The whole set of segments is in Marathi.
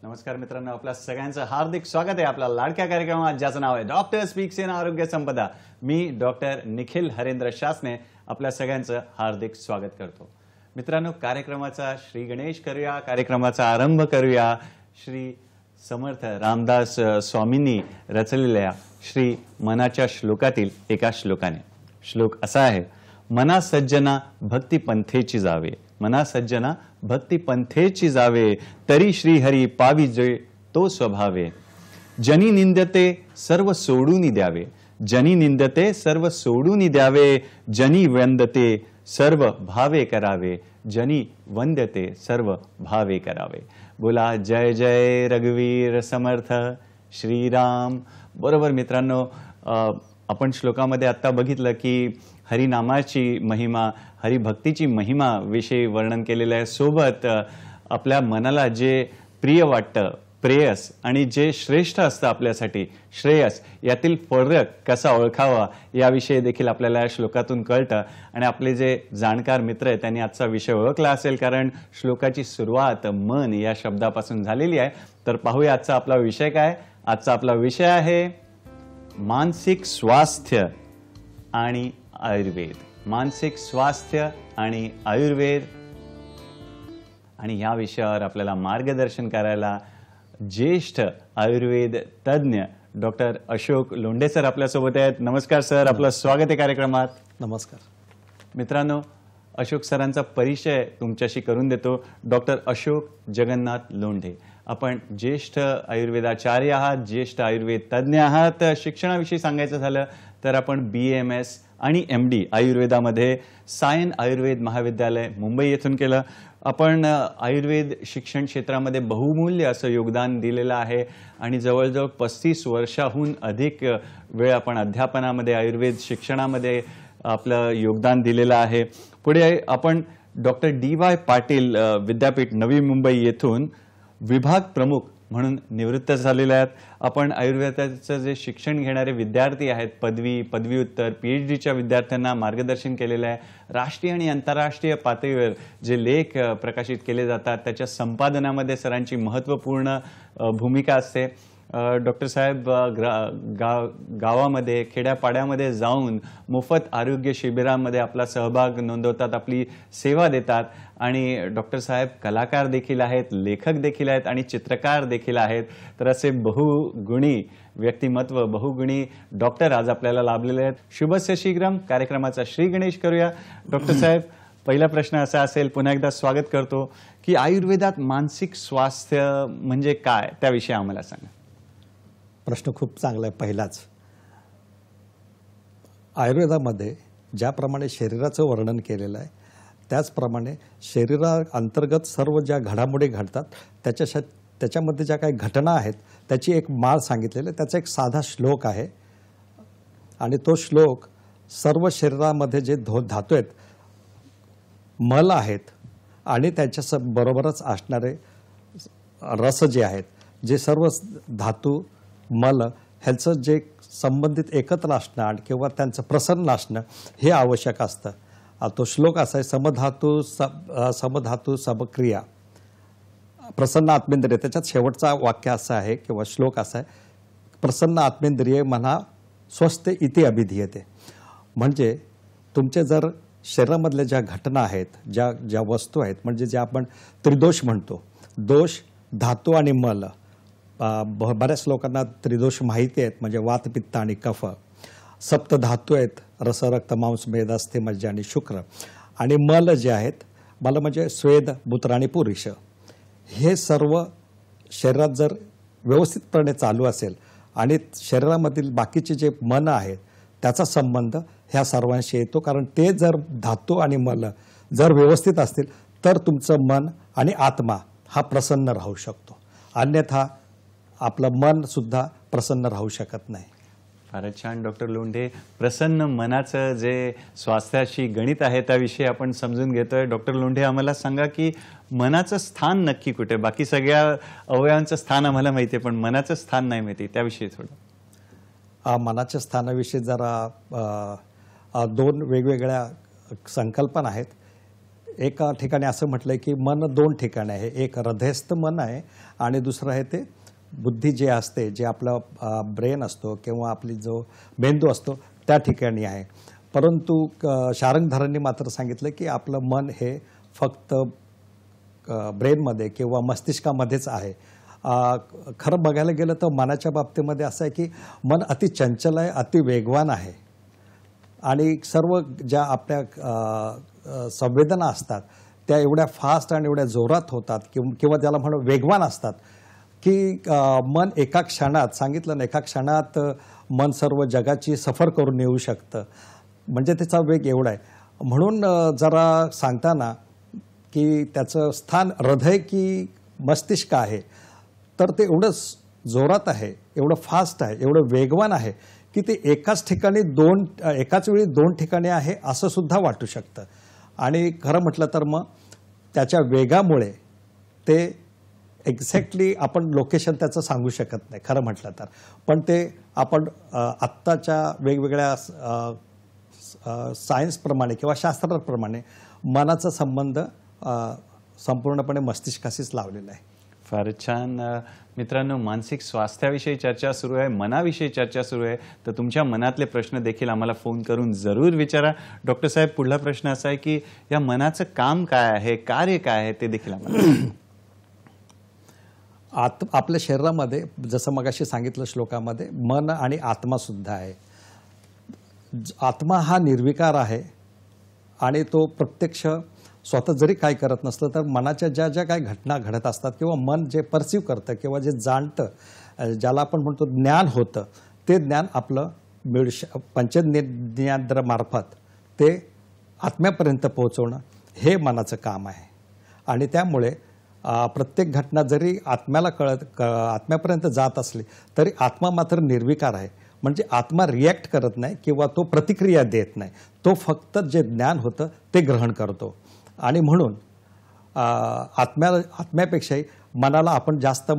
नमस्कार मित्रांनो, आपल्या सगळ्यांचं हार्दिक स्वागत आहे आपल्या लाडक्या कार्यक्रमात ज्याचं नाव आहे डॉक्टर स्पीक्स इन आरोग्य संपदा। मी डॉक्टर निखिल हरेंद्र शासने आपल्या सगळ्यांचं हार्दिक स्वागत करतो। मित्रांनो, कार्यक्रमाचा श्री गणेश करूया, कार्यक्रमाचा आरंभ करूया श्री समर्थ रामदास स्वामींनी रचलेल्या श्री मनाच्या श्लोकातील एका श्लोकाने। श्लोक असा आहे, मना सज्जना भक्ती पंथेची जावे, मना सज्जना भक्ती पंथेची जावे, तरी श्रीहरी पावी जे तो स्वभावे। जनी निंदते सर्व सोडून द्यावे, जनी निंदते सर्व सोडून द्यावे, जनी वंदते सर्व भावे करावे, जनी वंदते सर्व भावे करावे। बोला जय जय रघुवीर समर्थ श्रीराम। बरोबर मित्रांनो, आपण श्लोकामध्ये आता बघितलं की हरिनामाची महिमा, हरिभक्तीची महिमा विषयी वर्णन केलेलं आहे। सोबत आपल्या मनाला जे प्रिय वाटतं, प्रेयस आणि जे श्रेष्ठ असतं आपल्यासाठी श्रेयस, यातील फरक कसा ओळखावा याविषयी देखील आपल्याला या श्लोकातून कळतं। आणि आपले जे जाणकार मित्र आहेत त्यांनी आजचा विषय ओळखला असेल, कारण श्लोकाची सुरुवात मन या शब्दापासून झालेली आहे। तर पाहूया आजचा आपला विषय काय। आजचा आपला विषय आहे मानसिक स्वास्थ्य आणि आयुर्वेद। मानसिक स्वास्थ्य आणि आयुर्वेद। आणि या विषयावर आपल्याला मार्गदर्शन करायला ज्येष्ठ आयुर्वेद तज्ञ डॉक्टर अशोक लोंढे सर आपल्यासोबत आहेत। नमस्कार सर, आपलं स्वागत आहे कार्यक्रमात। नमस्कार मित्रांनो, अशोक सरांचा परिचय तुमच्याशी करून देतो। डॉक्टर अशोक जगन्नाथ लोंढे, आपण ज्येष्ठ आयुर्वेदाचार्य आहात, ज्येष्ठ आयुर्वेद तज्ञ आहात। शिक्षणाविषयी सांगायचं झालं तर आपण BAMS आणि MD आयुर्वेदामध्ये सायन आयुर्वेद महाविद्यालय मुंबई येथून केलं। आपण आयुर्वेद शिक्षण क्षेत्रामध्ये बहुमूल्य असं योगदान दिलेलं आहे आणि जवळजवळ 35 वर्षाहून अधिक वेळ आपण अध्यापनामध्ये आयुर्वेद शिक्षणामध्ये आपलं योगदान दिलेलं आहे। पुढे आपण डॉक्टर DY पाटील विद्यापीठ नवी मुंबई येथून विभाग प्रमुख म्हणून निवृत्त झालेले आहेत। आपण आयुर्वेदाचं जे शिक्षण घेणारे विद्यार्थी आहेत, पदवी, पदव्युत्तर, PhDच्या विद्यार्थ्यांना मार्गदर्शन केलेलं आहे। राष्ट्रीय आणि आंतरराष्ट्रीय पातळीवर जे लेख प्रकाशित केले जातात त्याच्या संपादनामध्ये सरांची महत्त्वपूर्ण भूमिका असते। डॉक्टर साहेब गावामध्ये, खेड्यापाड्यामध्ये जाऊन मोफत आरोग्य शिबिरांमध्ये आपला सहभाग नोंदवतात, आपली सेवा देतात। आणि डॉक्टर साहेब कलाकार देखील आहेत, लेखक देखील आहेत आणि चित्रकार देखील आहेत। तर असे बहुगुणी व्यक्तिमत्व, बहुगुणी डॉक्टर आज आपल्याला लाभलेले आहेत। शुभस्य शीघ्रम कार्यक्रमाचा श्री गणेश करूया। डॉक्टर साहेब, पहिला प्रश्न असा असेल, पुन्हा एकदा स्वागत करतो की आयुर्वेदात मानसिक स्वास्थ्य म्हणजे काय, त्याविषयी आम्हाला सांगा। प्रश्न खूप चांगला आहे। पहिलाच आयुर्वेदामध्ये ज्याप्रमाणे शरीराचं वर्णन केलेलं आहे त्याचप्रमाणे शरीराअंतर्गत सर्व ज्या घडामोडी घडतात त्याच्यामध्ये ज्या काही घटना आहेत त्याची एक माळ सांगितलेली आहे। त्याचा एक साधा श्लोक आहे आणि तो श्लोक सर्व शरीरामध्ये जे धातू आहेत, मल आहेत आणि त्याच्या बरोबरच असणारे रस जे आहेत, जे सर्व धातू मल ह्याचं जे संबंधित एकत्र असणं किंवा त्यांचं प्रसन्न असणं हे आवश्यक असतं। तो श्लोक असा आहे, समधातू समक्रिया प्रसन्न आत्मेंद्रिय। त्याच्यात शेवटचा वाक्य असं आहे किंवा श्लोक असा आहे, प्रसन्न आत्मेंद्रिय म्हणा स्वस्थ इति अभिधीयते। म्हणजे तुमचे जर शरीरामधल्या ज्या घटना आहेत, ज्या वस्तू आहेत, म्हणजे जे आपण त्रिदोष म्हणतो, दोष, धातू आणि मल, बऱ्याच लोकांना त्रिदोष माहिती आहेत, म्हणजे वात, पित्त आणि कफ। सप्त धातू आहेत, रस रक्त मांस मेद अस्थे मज्जा आणि शुक्र आणि मल जे आहेत, मल म्हणजे स्वेद मूत्र आणि पुरुष, हे सर्व शरीरात जर व्यवस्थितपणे चालू असेल आणि शरीरामधील बाकीचे जे मन आहेत त्याचा संबंध ह्या सर्वांशी येतो. कारण ते जर धातू आणि मल जर व्यवस्थित असतील तर तुमचं मन आणि आत्मा हा प्रसन्न राहू शकतो, अन्यथा आपलं मन सुद्धा प्रसन्न राहू शकत नाही. फारच छान डॉक्टर लोंढे. प्रसन्न मनाचं जे स्वास्थ्याशी गणित आहे त्याविषयी आपण समजून घेतोय. डॉक्टर लोंढे, आम्हाला सांगा की मनाचं स्थान नक्की कुठे? बाकी सगळ्या अवयवांचं स्थान आम्हाला माहिती आहे, पण मनाचं स्थान नाही माहिती, त्याविषयी थोडं. मनाच्या स्थानाविषयी जरा दोन वेगवेगळ्या संकल्पना आहेत. एका ठिकाणी असं म्हटलंय की मन दोन ठिकाणी आहे, एक हृदयस्थ मन आहे आणि दुसरं आहे ते बुद्धी जे असते, जे आपलं ब्रेन असतो किंवा आपली जो मेंदू असतो त्या ठिकाणी आहे. परंतु शारंगधरांनी मात्र सांगितलं की आपलं मन हे फक्त ब्रेनमध्ये किंवा मस्तिष्कामध्येच आहे. खरं बघायला गेलं तर मनाच्या बाबतीमध्ये असं आहे की मन अति चंचल आहे, अति वेगवान आहे आणि सर्व ज्या आपल्या संवेदना असतात त्या एवढ्या फास्ट आणि एवढ्या जोरात होतात किंवा त्याला म्हणू वेगवान असतात की मन एका क्षणात, सांगितलं ना, एका क्षणात मन सर्व जगाची सफर करून येऊ शकतं, म्हणजे त्याचा वेग एवढा आहे. म्हणून जरा सांगताना की त्याचं स्थान हृदय की मस्तिष्क आहे, तर ते एवढं जोरात आहे, एवढं फास्ट आहे, एवढं वेगवान आहे की ते एकाच वेळी दोन ठिकाणी आहे असं सुद्धा वाटू शकतं. आणि खरं म्हटलं तर मग त्याच्या वेगामुळे ते एक्झॅक्टली आपण लोकेशन त्याचं सांगू शकत नाही खरं म्हटलं तर, पण ते आपण आत्ताच्या वेगवेगळ्या सायन्सप्रमाणे किंवा शास्त्राप्रमाणे मनाचा संबंध संपूर्णपणे मस्तिष्काशीच लावलेला आहे. फारच छान. मित्रांनो, मानसिक स्वास्थ्याविषयी चर्चा सुरू आहे, मनाविषयी चर्चा सुरू आहे, तर तुमच्या मनातले प्रश्न देखील आम्हाला फोन करून जरूर विचारा. डॉक्टर साहेब, पुढला प्रश्न असा आहे की या मनाचं काम काय आहे, कार्य काय आहे, ते देखील आम्हाला. आपल्या शरीरामध्ये जसं मगाशी सांगितलं श्लोकामध्ये, मन आणि आत्मा सुद्धा आहे. आत्मा हा निर्विकार आहे आणि तो प्रत्यक्ष स्वतः जरी काय करत नसलं तर मनाच्या ज्या ज्या काही घटना घडत असतात किंवा मन जे परसिव्ह करतं किंवा जे जाणतं, ज्याला आपण म्हणतो ज्ञान होतं, ते ज्ञान आपलं पंचज्ञानेंद्रियामार्फत ते आत्म्यापर्यंत पोहोचवणं हे मनाचं काम आहे. आणि त्यामुळे प्रत्येक घटना जरी आत्म्यापर्यंत जात असली तरी आत्मा मात्र निर्विकार आहे. म्हणजे आत्मा रिॲक्ट करत नाही किंवा तो प्रतिक्रिया देत नाही, तो फक्त जे ज्ञान होतं ते ग्रहण करतो. आणि म्हणून आत्म्यापेक्षाही मनाला आपण जास्त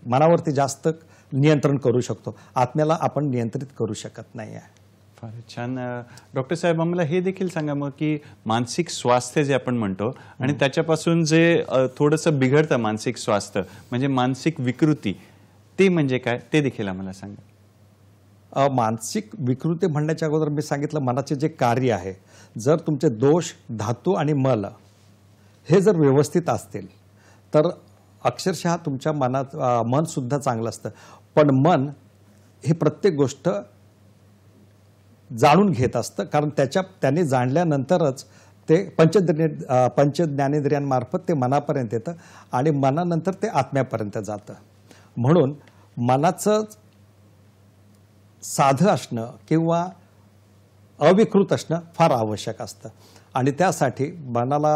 मनावरती जास्त नियंत्रण करू शकतो, आत्म्याला आपण नियंत्रित करू शकत नाही आहे. फार छान. डॉक्टर साहेब, आम्हाला हे देखील सांगा मग की मानसिक स्वास्थ्य जे आपण म्हणतो आणि त्याच्यापासून जे थोडंसं बिघडतं मानसिक स्वास्थ्य, म्हणजे मानसिक विकृती, ते म्हणजे काय, ते देखील आम्हाला सांगा. मानसिक विकृती म्हणण्याच्या अगोदर मी सांगितलं मनाचे जे कार्य आहे, जर तुमचे दोष, धातू आणि मल हे जर व्यवस्थित असतील तर अक्षरशः तुमच्या मनात मन सुद्धा चांगलं असतं. पण मन ही प्रत्येक गोष्ट जाणून घेत असतं, कारण त्याने जाणल्यानंतरच ते पंचज्ञानेंद्रियांमार्फत ते मनापर्यंत येतं आणि मनानंतर ते आत्म्यापर्यंत जातं. म्हणून मनाचं साधं असणं किंवा अविकृत असणं फार आवश्यक असतं. आणि त्यासाठी मनाला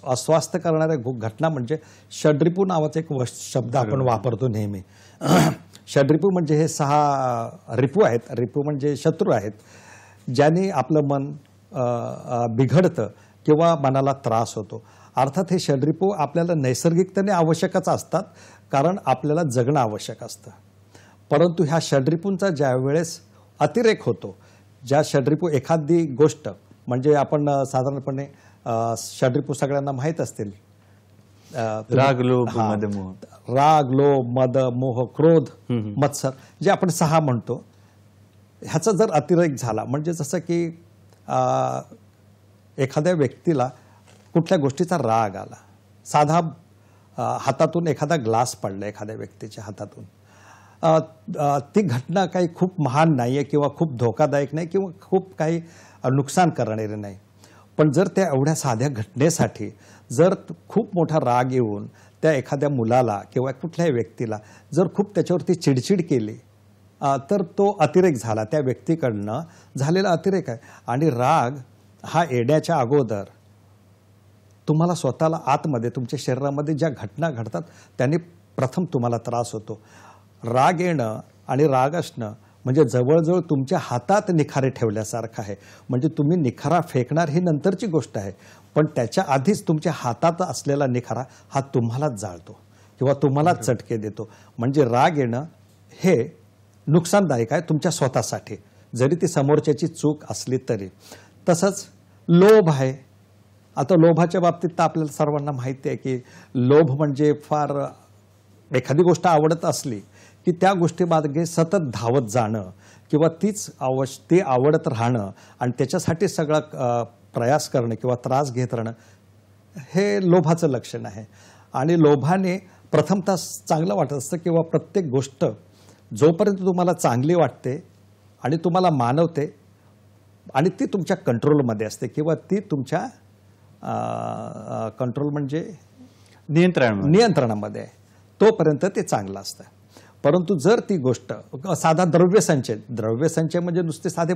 अस्वास्थ्य करणाऱ्या घटना म्हणजे षड्रिपू नावाचा एक शब्द आपण वापरतो नेहमी. षड्रिपू म्हणजे हे 6 रिपू आहेत. रिपू म्हणजे शत्रू आहेत, ज्यांनी आपलं मन बिघडतं किंवा मनाला त्रास होतो. अर्थात हे षड्रिपू आपल्याला नैसर्गिकतेने आवश्यकच असतात, कारण आपल्याला जगणं आवश्यक असतं. परंतु ह्या षड्रिपूंचा ज्या वेळेस अतिरेक होतो, ज्या षड्रिपू एखादी गोष्ट, म्हणजे आपण साधारणपणे षड्रिपू सगळ्यांना माहीत असतील, राग, लोभ, मद, मोह. राग, लोभ, मद, मोह, क्रोध, मत्सर, जे आपण 6 म्हणतो, ह्याचा जर अतिरेक झाला, म्हणजे जसं की एखाद्या व्यक्तीला कुठल्या गोष्टीचा राग आला, साधा हातातून एखादा ग्लास पडला एखाद्या व्यक्तीच्या हातातून, ती घटना काही खूप महान नाही आहे किंवा खूप धोकादायक नाही किंवा खूप काही नुकसान करणारी नाही. पण जर त्या एवढ्या साध्या घटनेसाठी जर खूप मोठा राग येऊन त्या एखाद्या मुलाला किंवा कुठल्याही व्यक्तीला जर खूप त्याच्यावरती चिडचिड केली तर तो अतिरेक झाला, त्या व्यक्तीकडनं झालेला अतिरेक आहे. आणि राग हा येण्याच्या अगोदर तुम्हाला स्वतःला आतमध्ये तुमच्या शरीरामध्ये ज्या घटना घडतात त्याने प्रथम तुम्हाला त्रास होतो. राग येणं आणि राग असणं म्हणजे जवळजवळ तुमच्या हातात निखारे ठेवल्यासारखं आहे. म्हणजे तुम्ही निखारा फेकणार ही नंतरची गोष्ट आहे, पण त्याच्या आधीच तुमच्या हातात असलेला निखारा हा तुम्हालाच जाळतो किंवा तुम्हालाच चटके देतो. म्हणजे राग येणं हे नुकसानदायक आहे तुमच्या स्वतःसाठी, जरी ती समोरच्याची चूक असली तरी. तसंच लोभ आहे. आता लोभाच्या बाबतीत तर आपल्याला सर्वांना माहिती आहे की लोभ म्हणजे फार एखादी गोष्ट आवडत असली की त्या गोष्टीमागे सतत धावत जाणं किंवा ती आवडत राहणं आणि त्याच्यासाठी सगळा प्रयास करणं किंवा त्रास घेत राहणं हे लोभाचं लक्षण आहे. आणि लोभाने प्रथमतः चांगलं वाटत असतं किंवा प्रत्येक गोष्ट जोपर्यंत तुम्हाला चांगली वाटते आणि तुम्हाला मानवते आणि ती तुमच्या कंट्रोलमध्ये असते किंवा ती तुमच्या कंट्रोल म्हणजे नियंत्रणामध्ये आहे, तोपर्यंत ते चांगलं असतं. परंतु जर ती गोष्ट साधा द्रव्यसंचय म्हणजे नुसते साधे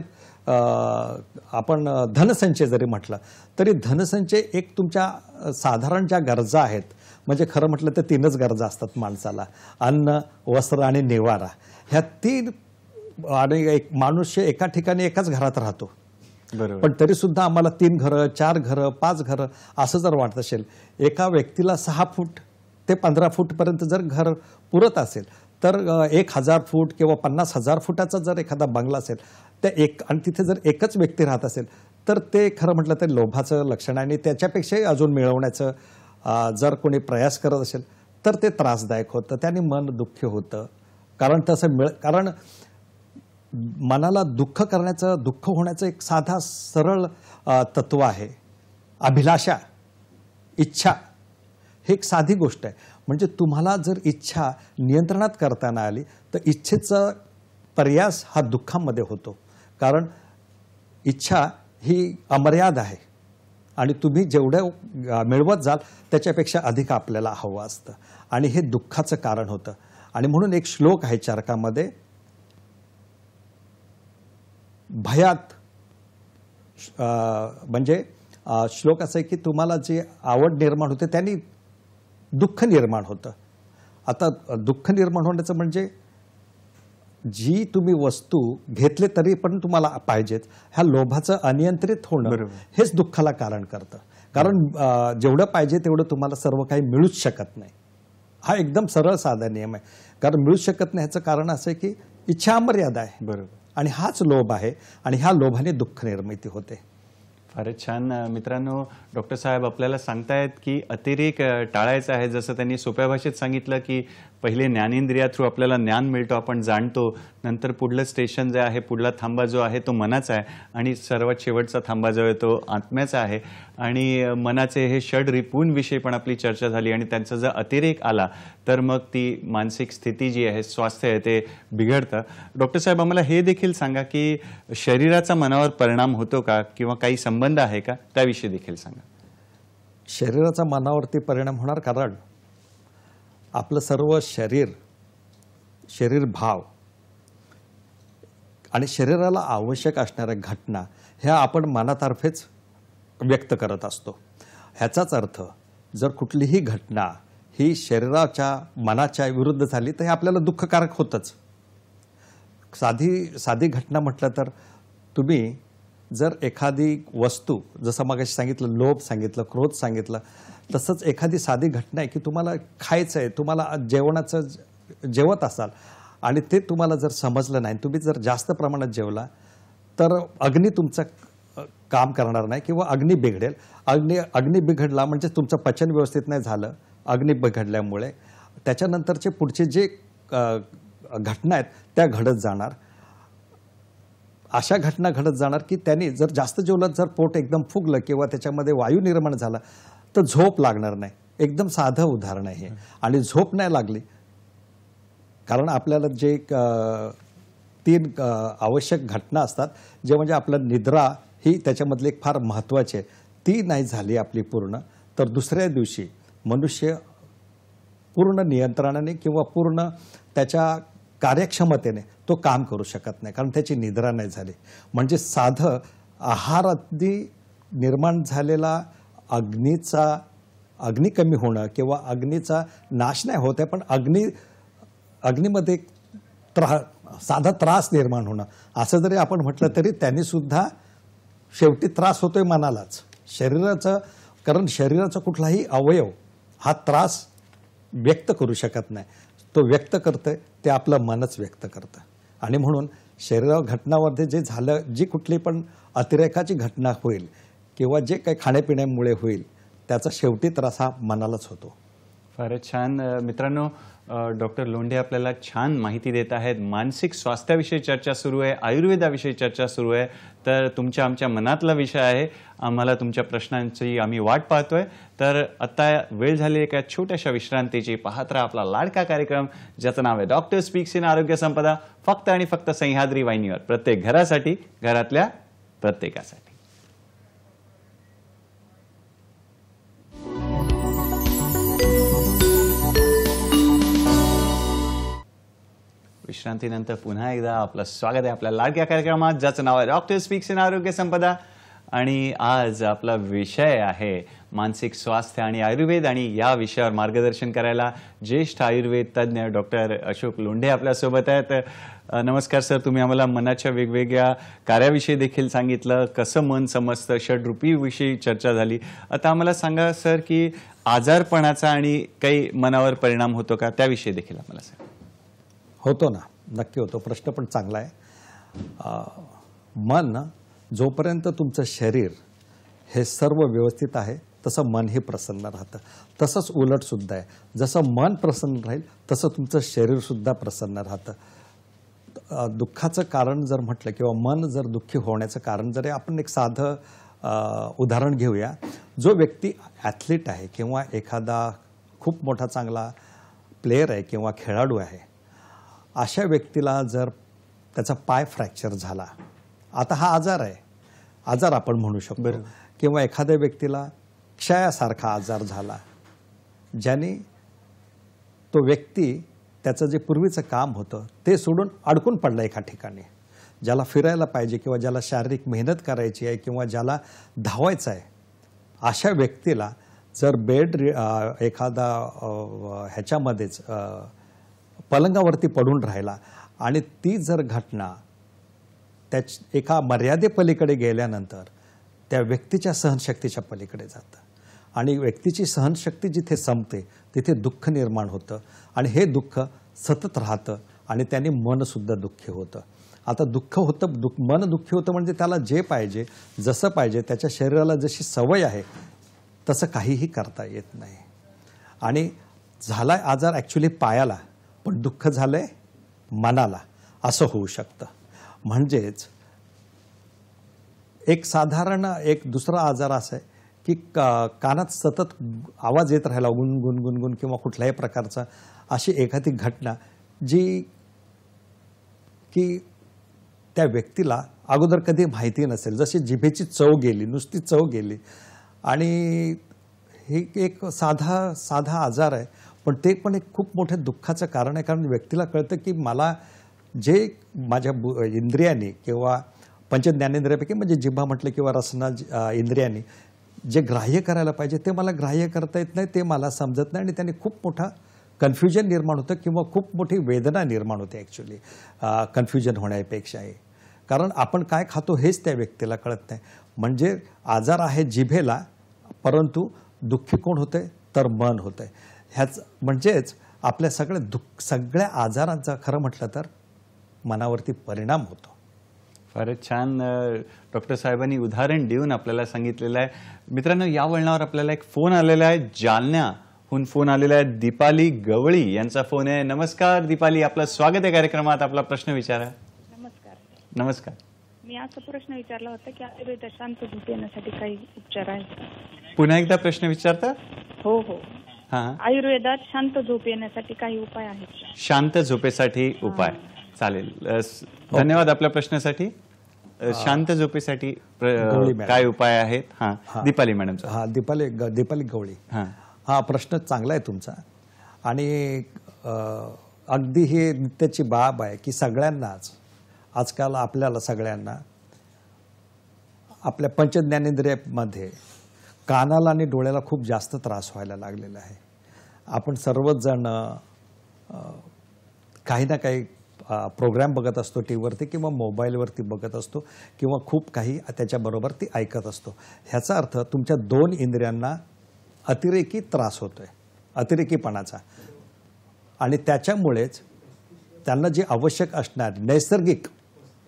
आपण धनसंचय जरी म्हटलं तरी धनसंचय एक तुमच्या साधारण ज्या गरजा आहेत, म्हणजे खरं म्हटलं तर 3च गरजा असतात माणसाला, अन्न, वस्त्र आणि निवारा. ह्या 3 आणि एक मनुष्य एका ठिकाणी एकाच घरात राहतो, पण तरी सुद्धा आम्हाला 3 घरं, 4 घरं, 5 घरं असं जर वाटत असेल, एका व्यक्तीला 6 फूट ते 15 फूटपर्यंत जर घर पुरत असेल तर 1000 फूट किंवा 50,000 फुटाचा जर एखादा बंगला असेल आणि तिथे जर एकच व्यक्ती राहत असेल तर ते खरं म्हटलं तर लोभाचं लक्षण आहे. आणि त्याच्यापेक्षाही अजून मिळवण्याचं जर कोणी प्रयास करत असेल तर ते त्रासदायक होतं, त्याने मन दुःखी होतं. कारण मनाला दुःख होण्याचं एक साधा सरळ तत्व आहे. अभिलाषा, इच्छा ही एक साधी गोष्ट आहे. म्हणजे तुम्हाला जर इच्छा नियंत्रणात करता आली तर इच्छेचा पर्यास हा दुःखामध्ये होतो. कारण इच्छा ही अमर्याद आहे आणि तुम्ही जेवढं मिळवत जाल त्याच्यापेक्षा अधिक आपल्याला हवं असतं आणि हे दुःखाचं कारण होतं. आणि म्हणून एक श्लोक आहे चरकामध्ये, भयात म्हणजे श्लोक असं आहे की तुम्हाला जी आवड निर्माण होते त्याने दुःख निर्माण होतं. आता दुःख निर्माण होण्याचं म्हणजे जी तुम्ही वस्तू घेतले तरी पण तुम्हाला पाहिजेत, ह्या लोभाचं अनियंत्रित होणं हेच दुःखाला कारण करतं. कारण जेवढं पाहिजे तेवढं तुम्हाला सर्व काही मिळूच शकत नाही. हा एकदम सरळ साधा नियम आहे. कारण मिळूच शकत नाही ह्याचं कारण असं आहे की इच्छा अमर्यादा आहे. बरोबर. आणि हाच लोभ आहे आणि ह्या लोभाने दुःख निर्मिती होते. फारच छान. मित्रांनो, डॉक्टर साहेब आपल्याला सांगतायत की अतिरेक टाळायचा आहे. जसं त्यांनी सोप्या भाषेत सांगितलं की पहिले ज्ञानेंद्रिया थ्रू आपल्याला ज्ञान मिळतो, आपण जाणतो. नंतर पुढलं स्टेशन जे आहे, पुढला थांबा जो आहे तो मनाचा आहे आणि सर्वात शेवटचा थांबा जो आहे तो आत्म्याचा आहे. आणि मनाचे हे षड रिपूंविषयी पण आपली चर्चा झाली आणि त्यांचा जर अतिरेक आला तर मग ती मानसिक स्थिती जी आहे, स्वास्थ्य आहे ते बिघडतं. डॉक्टर साहेब आम्हाला हे देखील सांगा की शरीराचा मनावर परिणाम होतो का किंवा काही संबंध आहे का, त्याविषयी देखील सांगा. शरीराचा मनावरती परिणाम होणार, कारण आपलं सर्व शरीर भाव आणि शरीराला आवश्यक असणाऱ्या घटना ह्या आपण मनातर्फेच व्यक्त करत असतो. ह्याचाच अर्थ जर कुठलीही घटना ही शरीराच्या मनाच्या विरुद्ध झाली तर हे आपल्याला दुःखकारक होतंच. साधी घटना म्हटलं तर तुम्ही जर एखादी वस्तू, जसं मगाशी सांगितलं लोभ सांगितलं, क्रोध सांगितलं, तसंच एखादी साधी घटना आहे की तुम्हाला खायचं आहे, तुम्हाला जेवत असाल आणि ते तुम्हाला जर समजलं नाही, तुम्ही जर जास्त प्रमाणात जेवला तर अग्नी तुमचं काम करणार नाही किंवा अग्नी बिघडेल. अग्नी बिघडला म्हणजे तुमचं पचन व्यवस्थित नाही झालं. अग्नी बिघडल्यामुळे त्याच्यानंतरचे पुढचे जे घटना आहेत त्या घडत जाणार. अशा घटना घडत जाणार की त्यांनी जर जास्त जेवलं, जर पोट एकदम फुगलं किंवा त्याच्यामध्ये वायू निर्माण झाला तर झोप लागणार नाही. एकदम साधं उदाहरण आहे. आणि झोप नाही लागली कारण आपल्याला जे तीन आवश्यक घटना असतात, जे म्हणजे आपलं निद्रा ही त्याच्यामधली एक फार महत्त्वाची आहे, ती नाही झाली आपली पूर्ण, तर दुसऱ्या दिवशी मनुष्य पूर्ण नियंत्रणाने किंवा पूर्ण त्याच्या कार्यक्षमतेने तो काम करू शकत नाही, कारण त्याची निद्रा नाही झाली. म्हणजे साधं आहारातनी निर्माण झालेला अग्नी कमी होणं किंवा अग्नीचा नाश नाही होत आहे, पण अग्नीमध्ये साधा त्रास निर्माण होणं असं जरी आपण म्हटलं तरी त्यांनी सुद्धा शेवटी त्रास होतोय मनालाच, शरीराचं. कारण शरीराचा कुठलाही अवयव हा त्रास व्यक्त करू शकत नाही, तो व्यक्त करतोय ते आपलं मनच व्यक्त करतं. आणि म्हणून शरीर घटनामध्ये जे झालं, जी कुठली पण अतिरेकाची घटना होईल किंवा जे काही खाण्यापिण्यामुळे होईल, त्याचा शेवटी त्रास हा मनालाच होतो. फारच छान. मित्रांनो, डॉक्टर लोंढे आपल्याला छान माहिती देत आहेत. मानसिक स्वास्थ्याविषयी चर्चा सुरू आहे, आयुर्वेदाविषयी चर्चा सुरू आहे. तर तुमच्या आमच्या मनातला विषय आहे, आम्हाला तुमच्या प्रश्नांची आम्ही वाट पाहतोय. तर आता वेळ झाली एका छोट्याशा विश्रांतीची. पाहत राहा आपला लाडका कार्यक्रम, ज्याचं नाव आहे डॉक्टर स्पीक्स इन आरोग्य संपदा, फक्त आणि फक्त सह्याद्री वाहिनीवर. प्रत्येक घरासाठी, घरातल्या प्रत्येकासाठी. विश्रांतीनंतर पुन्हा एकदा आपलं स्वागत आहे आपल्या लाडक्या कार्यक्रमात, ज्याचं नाव आहे डॉक्टर स्पीक्स इन आरोग्य संपदा. आणि आज आपला विषय आहे मानसिक स्वास्थ्य आणि आयुर्वेद. आणि या विषयावर मार्गदर्शन करायला ज्येष्ठ आयुर्वेद तज्ज्ञ डॉक्टर अशोक लोंढे आपल्यासोबत आहेत. नमस्कार सर. तुम्ही आम्हाला मनाच्या वेगवेगळ्या कार्याविषयी देखील सांगितलं, कसं मन समजतं, षड्रूपीविषयी चर्चा झाली. आता आम्हाला सांगा सर की आजारपणाचा आणि काही मनावर परिणाम होतो का, त्याविषयी देखील आम्हाला सांगा. होतो ना, नक्की होतो. प्रश्न पण चांगला आहे. मन जोपर्यंत तुमचं शरीर हे सर्व व्यवस्थित आहे, तसं मन हे प्रसन्न राहतं. तसंच उलट सुद्धा आहे, जसं मन प्रसन्न राहील तसं तुमचं शरीर सुद्धा प्रसन्न राहतं. दुःखाचं कारण जर म्हटलं किंवा मन जर दुःखी होण्याचं कारण जर आपण एक साधं उदाहरण घेऊया. जो व्यक्ती ॲथलीट आहे किंवा एखादा खूप मोठा चांगला प्लेयर आहे किंवा खेळाडू आहे, अशा व्यक्तीला जर त्याचा पाय फ्रॅक्चर झाला, आता हा आजार आहे, आजार आपण म्हणू शकतो. किंवा एखाद्या व्यक्तीला क्षयासारखा आजार झाला, ज्याने तो व्यक्ती त्याचं जे पूर्वीचं काम होतं ते सोडून अडकून पडला एका ठिकाणी. ज्याला फिरायला पाहिजे किंवा ज्याला शारीरिक मेहनत करायची आहे किंवा ज्याला धावायचं आहे, अशा व्यक्तीला जर एखादा ह्याच्यामध्येच पलंगावरती पडून राहिला आणि ती जर घटना एका मर्यादेपलीकडे गेल्यानंतर त्या व्यक्तीच्या सहनशक्तीच्या पलीकडे जातं आणि व्यक्तीची सहनशक्ती जिथे संपते तिथे दुःख निर्माण होतं आणि हे दुःख सतत राहतं आणि त्याने मनसुद्धा दुःखी होतं. आता दुःख होतं, मन दुःखी होतं म्हणजे त्याला जे पाहिजे, जसं पाहिजे, त्याच्या शरीराला जशी सवय आहे तसं काहीही करता येत नाही. आणि झालाय आजार ॲक्च्युली पायाला, पण दुःख झालंय मनाला, असं होऊ शकतं. म्हणजेच एक साधारण एक दुसरा आजार असा आहे की कानात सतत आवाज येत राहिला, गुणगुण गुणगुण किंवा कुठल्याही प्रकारचा, अशी एखादी घटना जी की त्या व्यक्तीला अगोदर कधी माहिती नसेल, जशी जिभेची चव गेली, नुसती चव गेली. आणि हे एक साधा आजार आहे, पण ते पण एक खूप मोठ्या दुःखाचं कारण आहे. कारण व्यक्तीला कळतं की मला जे माझ्या इंद्रियांनी किंवा पंचज्ञानेंद्रियापैकी म्हणजे जिभा म्हटलं किंवा रसना इंद्रियांनी जे ग्राह्य करायला पाहिजे ते मला ग्राह्य करता येत नाही, ते मला समजत नाही आणि त्याने खूप मोठा कन्फ्युजन निर्माण होतं किंवा खूप मोठी वेदना निर्माण होते ॲक्च्युली कन्फ्युजन होण्यापेक्षाही. कारण आपण काय खातो हेच त्या व्यक्तीला कळत नाही. म्हणजे आजार आहे जिभेला, परंतु दुःखी कोण होतंय तर मन होतंय. ह्याच म्हणजेच आपल्या सगळ्या आजारांचा खरं म्हटलं तर मनावरती परिणाम होतो. फारच छान डॉक्टर साहेबांनी उदाहरण देऊन आपल्याला सांगितलेलं आहे. मित्रांनो, या वळणावर आपल्याला एक फोन आलेला आहे. जालन्याहून फोन आलेला आहे. दीपाली गवळी यांचा फोन आहे. नमस्कार दीपाली, आपलं स्वागत आहे कार्यक्रमात. आपला प्रश्न विचारा. नमस्कार. नमस्कार. मी असा प्रश्न विचारला होता की आयुर्वेदात शांत झोप येण्यासाठी काही उपचार आहेत? पुन्हा एकदा प्रश्न विचारता? हो हो. हा. आयुर्वेदात शांत झोप येण्यासाठी काही उपाय आहेत का? शांत झोपेसाठी उपाय चालेल. धन्यवाद आपल्या प्रश्नासाठी. शांत झोपेसाठी गवळी मॅडम. काय उपाय आहेत? हा, दीपाली मॅडम. हा, दीपाली गवळी. हा, हा प्रश्न चांगला आहे तुमचा. आणि अगदी हे नित्याची बाब आहे की सगळ्यांनाच आजकाल आपल्याला सगळ्यांना आपल्या पंचज्ञानेंद्रियामध्ये कानाला आणि डोळ्याला खूप जास्त त्रास व्हायला लागलेला आहे. आपण सर्वच जण काही ना काही प्रोग्राम बघत असतो टी व्हीवरती किंवा मोबाईलवरती बघत असतो किंवा खूप काही त्याच्याबरोबर ती ऐकत असतो. ह्याचा अर्थ तुमच्या 2 इंद्रियांना अतिरेकी त्रास होतोय, अतिरेकीपणाचा. आणि त्याच्यामुळेच त्यांना जी आवश्यक असणारी नैसर्गिक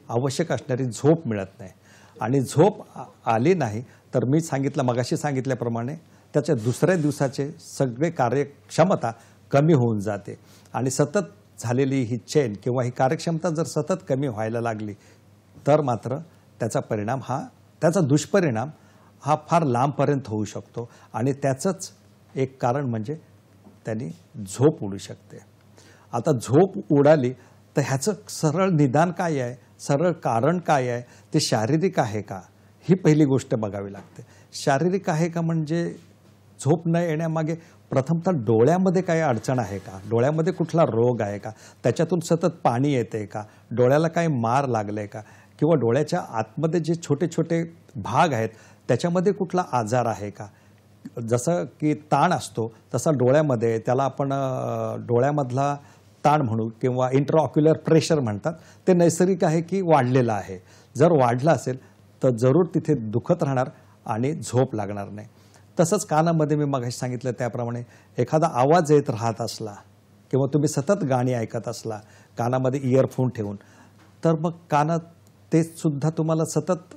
आवश्यक असणारी झोप मिळत नाही. आणि झोप आली नाही तर मी मगाशी सांगितल्याप्रमाणे त्याच्या दुसऱ्या दिवसाचे सगळे कार्यक्षमता कमी होऊन जाते. आणि सतत झालेली ही चेन किंवा ही कार्यक्षमता जर सतत कमी व्हायला लागली तर मात्र त्याचा दुष्परिणाम हा फार लांबपर्यंत होऊ शकतो. आणि त्याचंच एक कारण म्हणजे त्यांनी झोप उडू शकते. आता झोप उडाली तर ह्याचं सरळ निदान काय आहे, सरळ कारण काय आहे, ते शारीरिक आहे का, ही पहिली गोष्ट बघावी लागते. शारीरिक आहे का म्हणजे झोप न येण्यामागे प्रथमतः डोळ्यामध्ये काही अडचण आहे का, डोळ्यामध्ये कुठला रोग आहे का, त्याच्यातून सतत पाणी येते का, डोळ्याला काही मार लागले का, किंवा डोळ्याच्या आतमध्ये जे छोटे छोटे भाग आहेत त्याच्यामध्ये कुठला आजार आहे का. जसं की ताण असतो तसा डोळ्यामध्ये त्याला आपण डोळ्यामधला ताण म्हणू किंवा इंट्राऑक्युलर प्रेशर म्हणतात, ते नैसर्गिक आहे की वाढलेलं आहे. जर वाढलं असेल तर जरूर तिथे दुखत राहणार आणि झोप लागणार नाही. तसंच कानामध्ये मी मगाशी सांगितलं त्याप्रमाणे एखादा आवाज येत राहत असला किंवा तुम्ही सतत गाणी ऐकत असला कानामध्ये इयरफोन ठेवून, तर मग कानात ते सुद्धा तुम्हाला सतत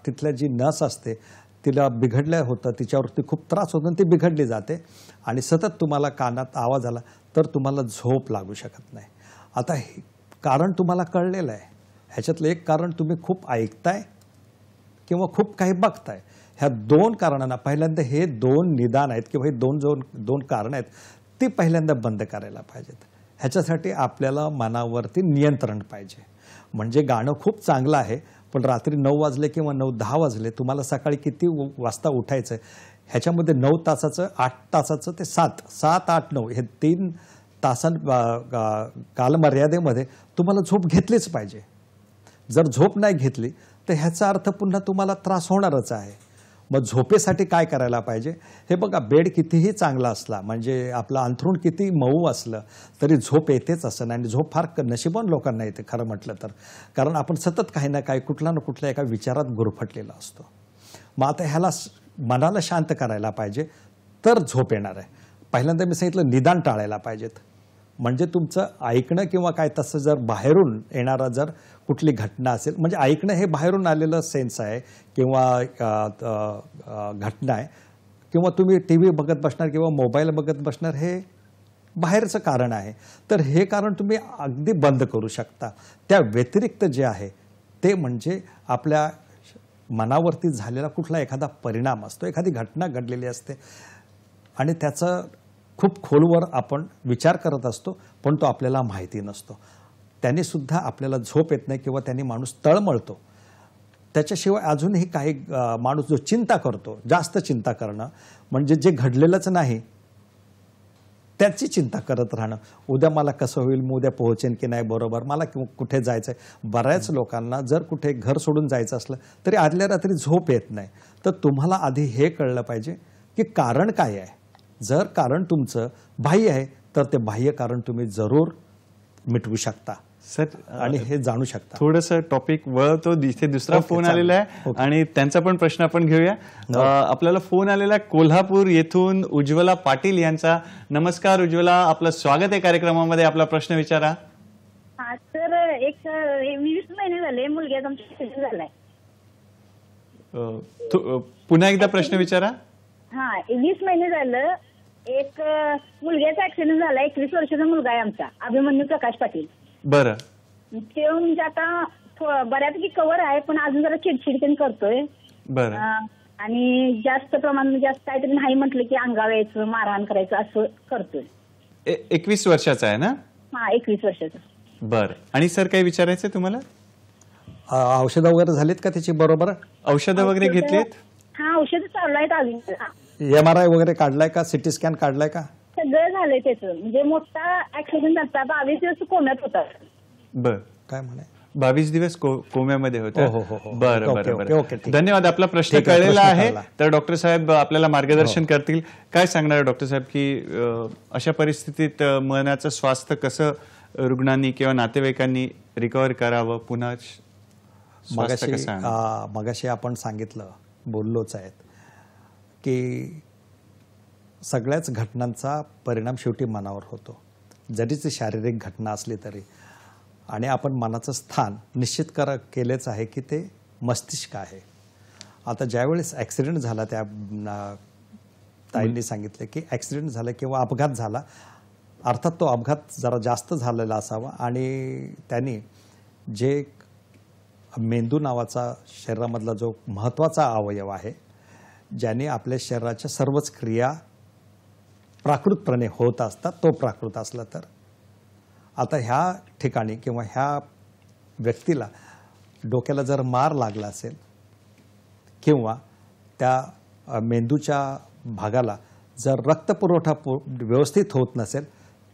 तिथल्या जी नस असते तिला बिघडलं होतं, तिच्यावरती खूप त्रास होतो आणि ती बिघडली जाते. आणि सतत तुम्हाला कानात आवाज आला तर तुम्हाला झोप लागू शकत नाही. आता हे कारण तुम्हाला कळलेलं आहे. ह्याच्यातलं एक कारण तुम्ही खूप ऐकताय किंवा खूप काही बघताय. ह्या 2 कारणांना पहिल्यांदा हे 2 निदान आहेत किंवा हे दोन कारणं आहेत, ती पहिल्यांदा बंद करायला पाहिजेत. ह्याच्यासाठी आपल्याला मनावरती नियंत्रण पाहिजे. म्हणजे गाणं खूप चांगलं आहे पण रात्री 9 वाजले किंवा 9-10 वाजले तुम्हाला सकाळी किती वाजता उठायचं आहे, ह्याच्यामध्ये 9 तासाचं 8 तासाचं ते 7-8-9 हे 3 कालमर्यादेमध्ये तुम्हाला झोप घेतलीच पाहिजे. जर झोप नाही घेतली तर ह्याचा अर्थ पुन्हा तुम्हाला त्रास होणारच आहे. मग झोपेसाठी काय करायला पाहिजे, हे बघा, बेड कितीही चांगला असला म्हणजे आपलं अंथरूण किती मऊ असलं तरी झोप येतेच असं नाही. आणि झोप फार नशिबान लोकांना येते खरं म्हटलं तर, कारण आपण सतत काही ना काही कुठला ना कुठल्या एका विचारात गुरफटलेला असतो. मग आता ह्याला मनाला शांत करायला पाहिजे तर झोप येणार आहे. पहिल्यांदा मी सांगितलं निदान टाळायला पाहिजेत. म्हणजे तुमचं ऐकणं किंवा काय तसं जर बाहेरून येणारा जर कुठली घटना असेल, म्हणजे ऐकणं हे बाहेरून आलेलं सेन्स आहे किंवा घटना आहे, किंवा तुम्ही टी व्ही बघत बसणार किंवा मोबाईल बघत बसणार, हे बाहेरचं कारण आहे. तर हे कारण तुम्ही अगदी बंद करू शकता. त्या व्यतिरिक्त जे आहे ते म्हणजे आपल्या मनावरती झालेला कुठला एखादा परिणाम असतो, एखादी घटना घडलेली असते आणि त्याचं खूप खोलवर आपण विचार करत असतो पण तो आपल्याला माहिती नसतो. त्याने सुद्धा आपल्याला झोप येत नाही किंवा त्यांनी माणूस तळमळतो. त्याच्याशिवाय अजूनही काही माणूस जो चिंता करतो, जास्त चिंता करणं म्हणजे जे घडलेलंच नाही त्याची चिंता करत राहणं. उद्या मला कसं होईल, मी उद्या पोहोचेन की नाही बरोबर, मला कुठे जायचं आहे. बऱ्याच लोकांना जर कुठे घर सोडून जायचं असलं तरी आदल्या रात्री झोप येत नाही. तर तुम्हाला आधी हे कळलं पाहिजे की कारण काय आहे. जर कारण तुमचं बाह्य आहे तर ते बाह्य कारण तुम्ही जरूर मिटवू शकता सर आणि हे जाणू शकता. थोडंसं टॉपिक वळतो, इथे दुसरा फोन आलेला आहे आणि त्यांचा पण प्रश्न आपण घेऊया. आपल्याला फोन आलेला आहे कोल्हापूर येथून उज्ज्वला पाटील यांचा. नमस्कार उज्ज्वला, आपलं स्वागत आहे कार्यक्रमामध्ये. आपला प्रश्न विचारा. हा तर एक 20 महिने झाले मुलग्याचा आमचा ऍक्सिडेंट झालाय. पुन्हा एकदा प्रश्न विचारा. हा 20 महिने झालं एक मुलग्याचा ऍक्सिडेंट झाला. 21 वर्षाचा मुलगा आहे आमचा, अभिमन्यू प्रकाश पाटील. बरं. ते म्हणजे आता बऱ्यापैकी कव्हर आहे पण अजून जरा चिडचिड पण करतोय. बरं. आणि जास्त प्रमाण जास्त काहीतरी नाही म्हटलं की अंगावर यायचं, मारहाण करायचं असं करतोय. 21 वर्षाचा आहे ना? हा, 21 वर्षाचा. बर. आणि सर काही विचारायचं तुम्हाला? औषधं वगैरे झालीत का त्याची बरोबर? औषधं वगैरे घेतलीत? हा, औषधं चालू आहेत अजून. MRI वगैरे काढलाय का? सिटी स्कॅन काढलाय का? सगळं झालंय त्याचं. म्हणजे मोठा ऍक्सिडेंट झाला, 22 दिवस कोण्यात होता. बर. काय म्हणे? 22 दिवस कोम्यामध्ये होते. हो, हो, हो. बरं ओके, बरं ओके, बरं. ओके, ठीक. धन्यवाद. आपला प्रश्न ठीक आहे, कळलेला प्रश्न आहे. कळला. तर डॉक्टर साहेब आपल्याला मार्गदर्शन करतील. काय सांगणार डॉक्टर साहेब की अशा परिस्थितीत मनाचं स्वास्थ्य कसं रुग्णांनी किंवा नातेवाईकांनी रिकव्हर करावं, पुन्हा स्वास्थ्य कसं आणावं? मगाशी आपण सांगितलं, बोललोच आहेत की सगळ्याच घटनांचा परिणाम शेवटी मनावर होतो, जरी ती शारीरिक घटना असली तरी. आणि आपण मनाचं स्थान निश्चित केलेच आहे की ते मस्तिष्क आहे. आता ज्यावेळेस ॲक्सिडेंट झाला, त्या ताईंनी सांगितलं की ॲक्सिडेंट झाला किंवा अपघात झाला, अर्थात तो अपघात जरा जास्त झालेला असावा आणि त्यांनी जे मेंदू नावाचा शरीरामधला जो महत्त्वाचा अवयव आहे, ज्याने आपल्या शरीराच्या सर्वच क्रिया प्राकृतपणे होत असतात, तो प्राकृत असला तर. आता ह्या ठिकाणी किंवा ह्या व्यक्तीला डोक्याला जर मार लागला असेल किंवा त्या मेंदूच्या भागाला जर रक्तपुरवठा व्यवस्थित होत नसेल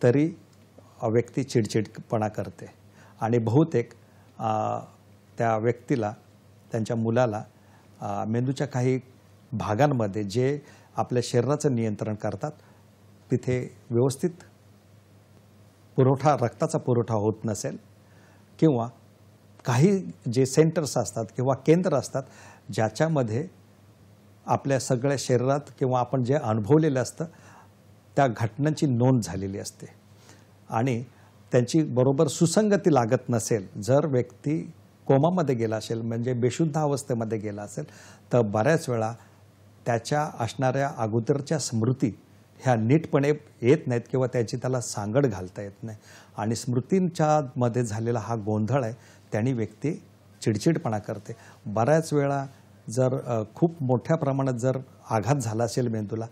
तरी व्यक्ती चिडचिडपणा करते. आणि बहुतेक त्या व्यक्तीला, त्यांच्या मुलाला मेंदूच्या काही भागांमध्ये जे आपल्या शरीराचं नियंत्रण करतात तिथे व्यवस्थित रक्ताचा पुरवठा होत नसेल किंवा काही जे सेंटर्स असतात किंवा केंद्र असतात ज्याच्यामध्ये आपल्या सगळ्या शरीरात किंवा आपण जे अनुभवलेलं असतं त्या घटनांची नोंद झालेली असते आणि त्यांची बरोबर सुसंगती लागत नसेल, जर व्यक्ती कोमामध्ये गेला असेल म्हणजे बेशुद्ध अवस्थेमध्ये गेला असेल, तर बऱ्याच वेळा त्याच्या असणाऱ्या अगोदरच्या स्मृती ह्या नीटपणे येत नाहीत किंवा त्याची त्याला सांगड घालता येत नाही. आणि स्मृतींच्या मध्ये झालेला हा गोंधळ आहे, त्याने व्यक्ती चिडचिडपणा करते. बऱ्याच वेळा जर खूप मोठ्या प्रमाणात जर आघात झाला असेल मेंदूला,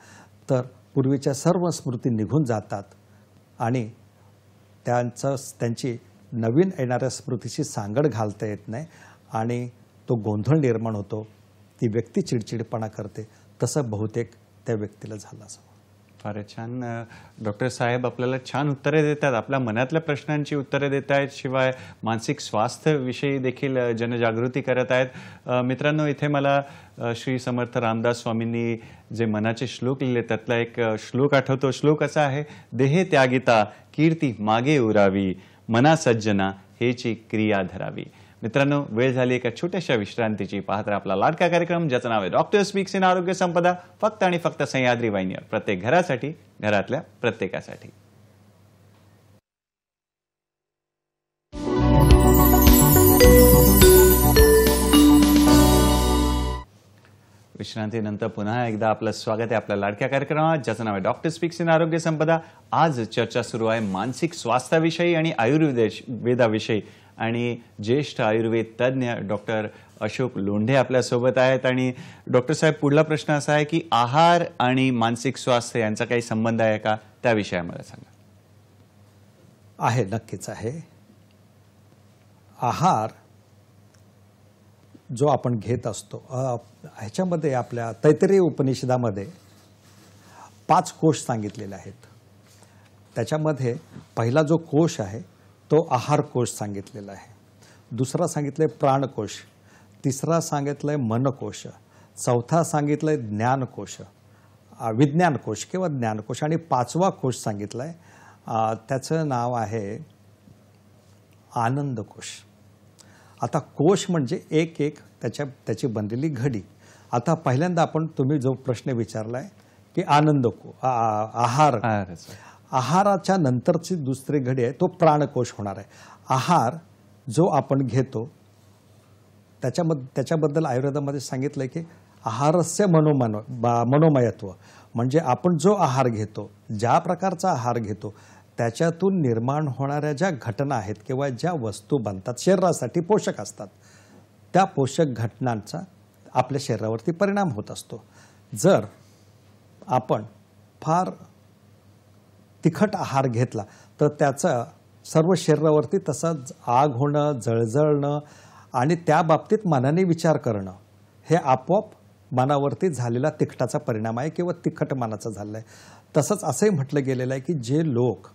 तर पूर्वीच्या सर्व स्मृती निघून जातात आणि त्यांची नवीन येणाऱ्या स्मृतीशी सांगड घालता येत नाही आणि तो गोंधळ निर्माण होतो, ती व्यक्ती चिडचिडपणा करते. तसं बहुतेक त्या व्यक्तीला झालं असं. फारच छान. डॉक्टर साहेब आपल्याला छान उत्तरे देतात, आपल्या मनातल्या प्रश्नांची उत्तरे देत आहेत, शिवाय मानसिक स्वास्थ्याविषयी देखील जनजागृती करत आहेत. मित्रांनो, इथे मला श्री समर्थ रामदास स्वामींनी जे मनाचे श्लोक लिहिले त्यातला एक श्लोक आठवतो. श्लोक असा आहे, देहे त्यागिता कीर्ती मागे उरावी, मना सज्जना हेची क्रिया धरावी. मित्रांनो, वेळ झाली एका छोट्याशा विश्रांतीची. पाहत राहा आपला लाडका कार्यक्रम ज्याचं नाव आहे डॉक्टर स्पीक्स इन आरोग्य संपदा, फक्त आणि फक्त सह्याद्री वाहिनीवर, प्रत्येक घरासाठी, घरातल्या प्रत्येकासाठी. विश्रांतीनंतर पुन्हा एकदा आपलं स्वागत आहे आपल्या लाडक्या कार्यक्रमात ज्याचं नाव आहे डॉक्टर स्पीक्स इन आरोग्य संपदा. आज चर्चा सुरू आहे मानसिक स्वास्थ्याविषयी आणि आयुर्वेदाविषयी. आणि ज्येष्ठ आयुर्वेद तज्ज्ञ डॉक्टर अशोक लोंढे आपल्यासोबत आहेत. आणि डॉक्टर साहेब, पुढला प्रश्न असा आहे की आहार आणि मानसिक स्वास्थ्य यांचा काही संबंध आहे का, त्याविषयी मला सांगा. आहे, नक्कीच आहे. आहार जो आपण घेत असतो, ह्याच्यामध्ये आपल्या तैत्तिरीय उपनिषदामध्ये 5 कोश सांगितलेले आहेत. त्याच्यामध्ये पहिला जो कोश आहे तो आहार कोश सांगितलेला आहे. दुसरा सांगितलंय प्राणकोश, तिसरा सांगितलंय मनकोश, चौथा सांगितलंय ज्ञानकोश, विज्ञानकोश किंवा ज्ञानकोश, आणि 5वा कोश सांगितलाय त्याचं नाव आहे आनंदकोश. आता कोश म्हणजे एक एक त्याची बनलेली घडी. आता पहिल्यांदा तुम्ही जो प्रश्न विचारलाय की आहार, आहाराच्या नंतरची दुसरी घडी आहे तो प्राणकोश होणार आहे. आहार जो आपण घेतो त्याच्याबद्दल आयुर्वेदामध्ये सांगितलंय की आहारस्य मनोमयत्व, म्हणजे आपण जो आहार घेतो, ज्या प्रकारचा आहार घेतो, त्याच्यातून निर्माण होणाऱ्या ज्या घटना आहेत किंवा ज्या वस्तू बनतात शरीरासाठी पोषक असतात, त्या पोषक घटनांचा आपल्या शरीरावरती परिणाम होत असतो. जर आपण फार तिखट आहार घेतला तर त्याचा सर्व शरीरावरती तसंच आग होणं, जळजळणं आणि त्या बाबतीत मनाने विचार करणं हे आपोआप मनावरती झालेला तिखटाचा परिणाम आहे किंवा तिखट मनाचा झालेला आहे. तसंच असंही म्हटलं गेलेलं आहे की जे लोक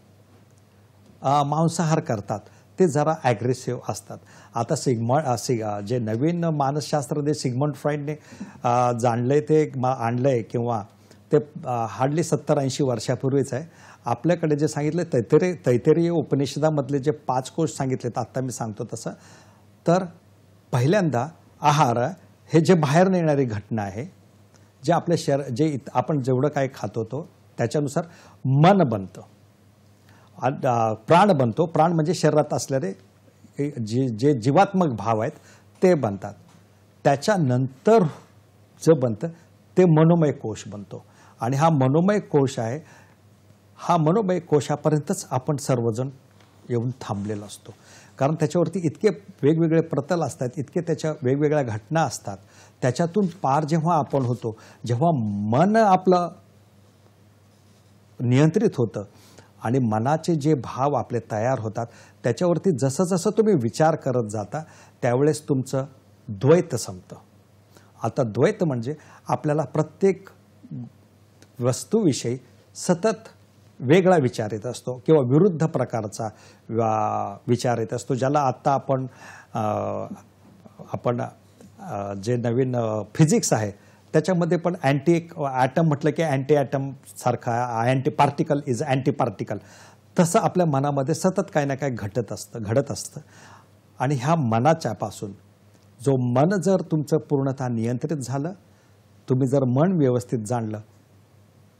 मांसाहार करतात ते जरा ॲग्रेसिव्ह असतात. आता जे नवीन मानसशास्त्रज्ञ सिग्मंड फ्राईडने जाणलंय ते आणलंय किंवा ते हार्डली 70-80 वर्षापूर्वीच आहे. आपल्याकडे जे सांगितलं तैत्तिरीय उपनिषदामधले जे 5 कोश सांगितलेत आत्ता मी सांगतो तसं, तर पहिल्यांदा आहार हे जे बाहेर येणारी घटना आहे, जे आपल्या आपण जेवढं काही खातो तो त्याच्यानुसार मन बनतं, प्राण बनतो. प्राण म्हणजे शरीरात असलेले जे जीवात्मक भाव आहेत ते बनतात. त्याच्यानंतर जे बनतं ते मनोमय कोश बनतो आणि हा मनोमय कोश आहे, हा मनोमय कोशापर्यंतच आपण सर्वजण येऊन थांबलेलो असतो. कारण त्याच्यावरती इतके वेगवेगळे प्रतल असतात, इतके त्याच्या वेगवेगळ्या घटना असतात. त्याच्यातून पार जेव्हा आपण होतो, जेव्हा मन आपलं नियंत्रित होतं आणि मनाचे जे भाव आपले तयार होतात त्याच्यावरती जसं जसं तुम्ही विचार करत जाता त्यावेळेस तुमचं द्वैत संपतं. आता द्वैत म्हणजे आपल्याला प्रत्येक वस्तूविषयी सतत वेगळा विचार येत असतो किंवा विरुद्ध प्रकारचा विचार येत असतो, ज्याला आत्ता आपण जे नवीन फिजिक्स आहे त्याच्यामध्ये पण अँटी ॲटम म्हटलं की अँटी ॲटम सारखा anti particle is anti particle, तसं आपल्या मनामध्ये सतत काही ना काही घडत असतं. आणि ह्या मनाच्यापासून जो मन जर तुमचं पूर्णतः नियंत्रित झालं, तुम्ही जर मन व्यवस्थित जाणलं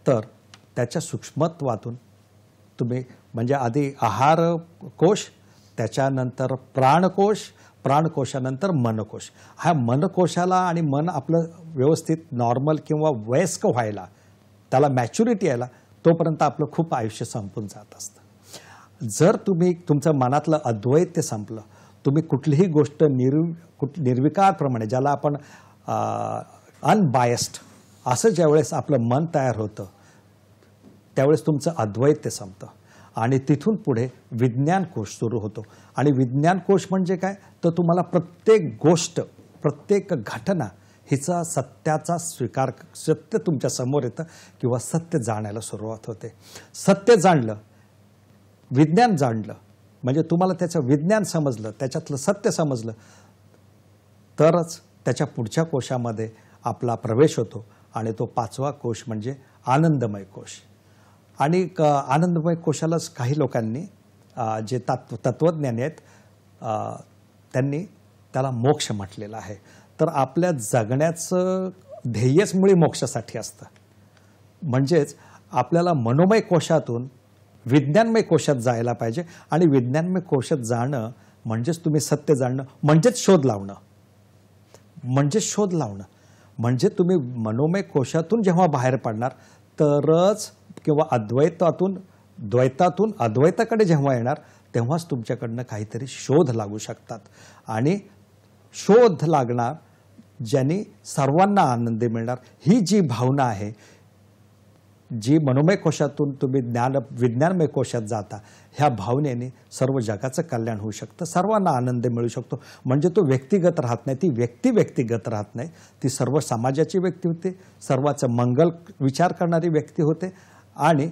तर त्याच्या सूक्ष्मत्वातून तुम्ही म्हणजे आधी आहार कोश, त्याच्यानंतर प्राणकोश, प्राणकोशानंतर मनकोश. ह्या मनकोशाला आणि मन आपलं व्यवस्थित नॉर्मल किंवा वयस्क व्हायला, त्याला मॅच्युरिटी यायला तोपर्यंत आपलं खूप आयुष्य संपून जात असतं. जर तुम्ही तुमचं मनातलं अद्वैत संपलं, तुम्ही कुठलीही गोष्ट निर्विकारप्रमाणे, ज्याला आपण अनबायस्ड असं ज्यावेळेस आपलं मन तयार होतं त्यावेळेस तुमचं अद्वैत संपतं आणि तिथून पुढे विज्ञान कोश सुरू होतो. आणि विज्ञान कोश म्हणजे काय, तर तुम्हाला प्रत्येक गोष्ट, प्रत्येक घटना हिचा सत्याचा स्वीकार, सत्य तुमच्या समोर येतं किंवा सत्य जाणायला सुरुवात होते. सत्य जाणलं, विज्ञान जाणलं म्हणजे तुम्हाला त्याचं विज्ञान समजलं, त्याच्यातलं सत्य समजलं तरच त्याच्या पुढच्या कोशामध्ये आपला प्रवेश होतो आणि तो 5वा कोश म्हणजे आनंदमय कोश. आणि आनंदमय कोशालाच काही लोकांनी जे तत्वज्ञानी आहेत त्यांनी त्याला मोक्ष म्हटलेलं आहे. तर आपल्या जगण्याचं ध्येयच मुळी मोक्षासाठी असतं. म्हणजेच आपल्याला मनोमय कोशातून विज्ञानमय कोशात जायला पाहिजे आणि विज्ञानमय कोशात जाणं म्हणजेच तुम्ही सत्य जाणणं, म्हणजेच शोध लावणं, म्हणजे तुम्ही मनोमय कोशातून जेव्हा बाहेर पडणार तरच किंवा द्वैतातून अद्वैताकडे जेव्हा येणार तेव्हाच तुमच्याकडनं काहीतरी शोध लागू शकतात. आणि शोध लागणार ज्यांनी सर्वांना आनंद मिळणार, ही जी भावना आहे, जी मनोमय कोशातून तुम्ही विज्ञानमय कोशात जाता, ह्या भावनेने सर्व जगाचं कल्याण होऊ शकतं, सर्वांना आनंद मिळू शकतो. म्हणजे तो व्यक्तिगत राहत नाही, ती व्यक्तिगत राहत नाही, ती सर्व समाजाची व्यक्ती होते, सर्वांचं मंगल विचार करणारी व्यक्ती होते आणि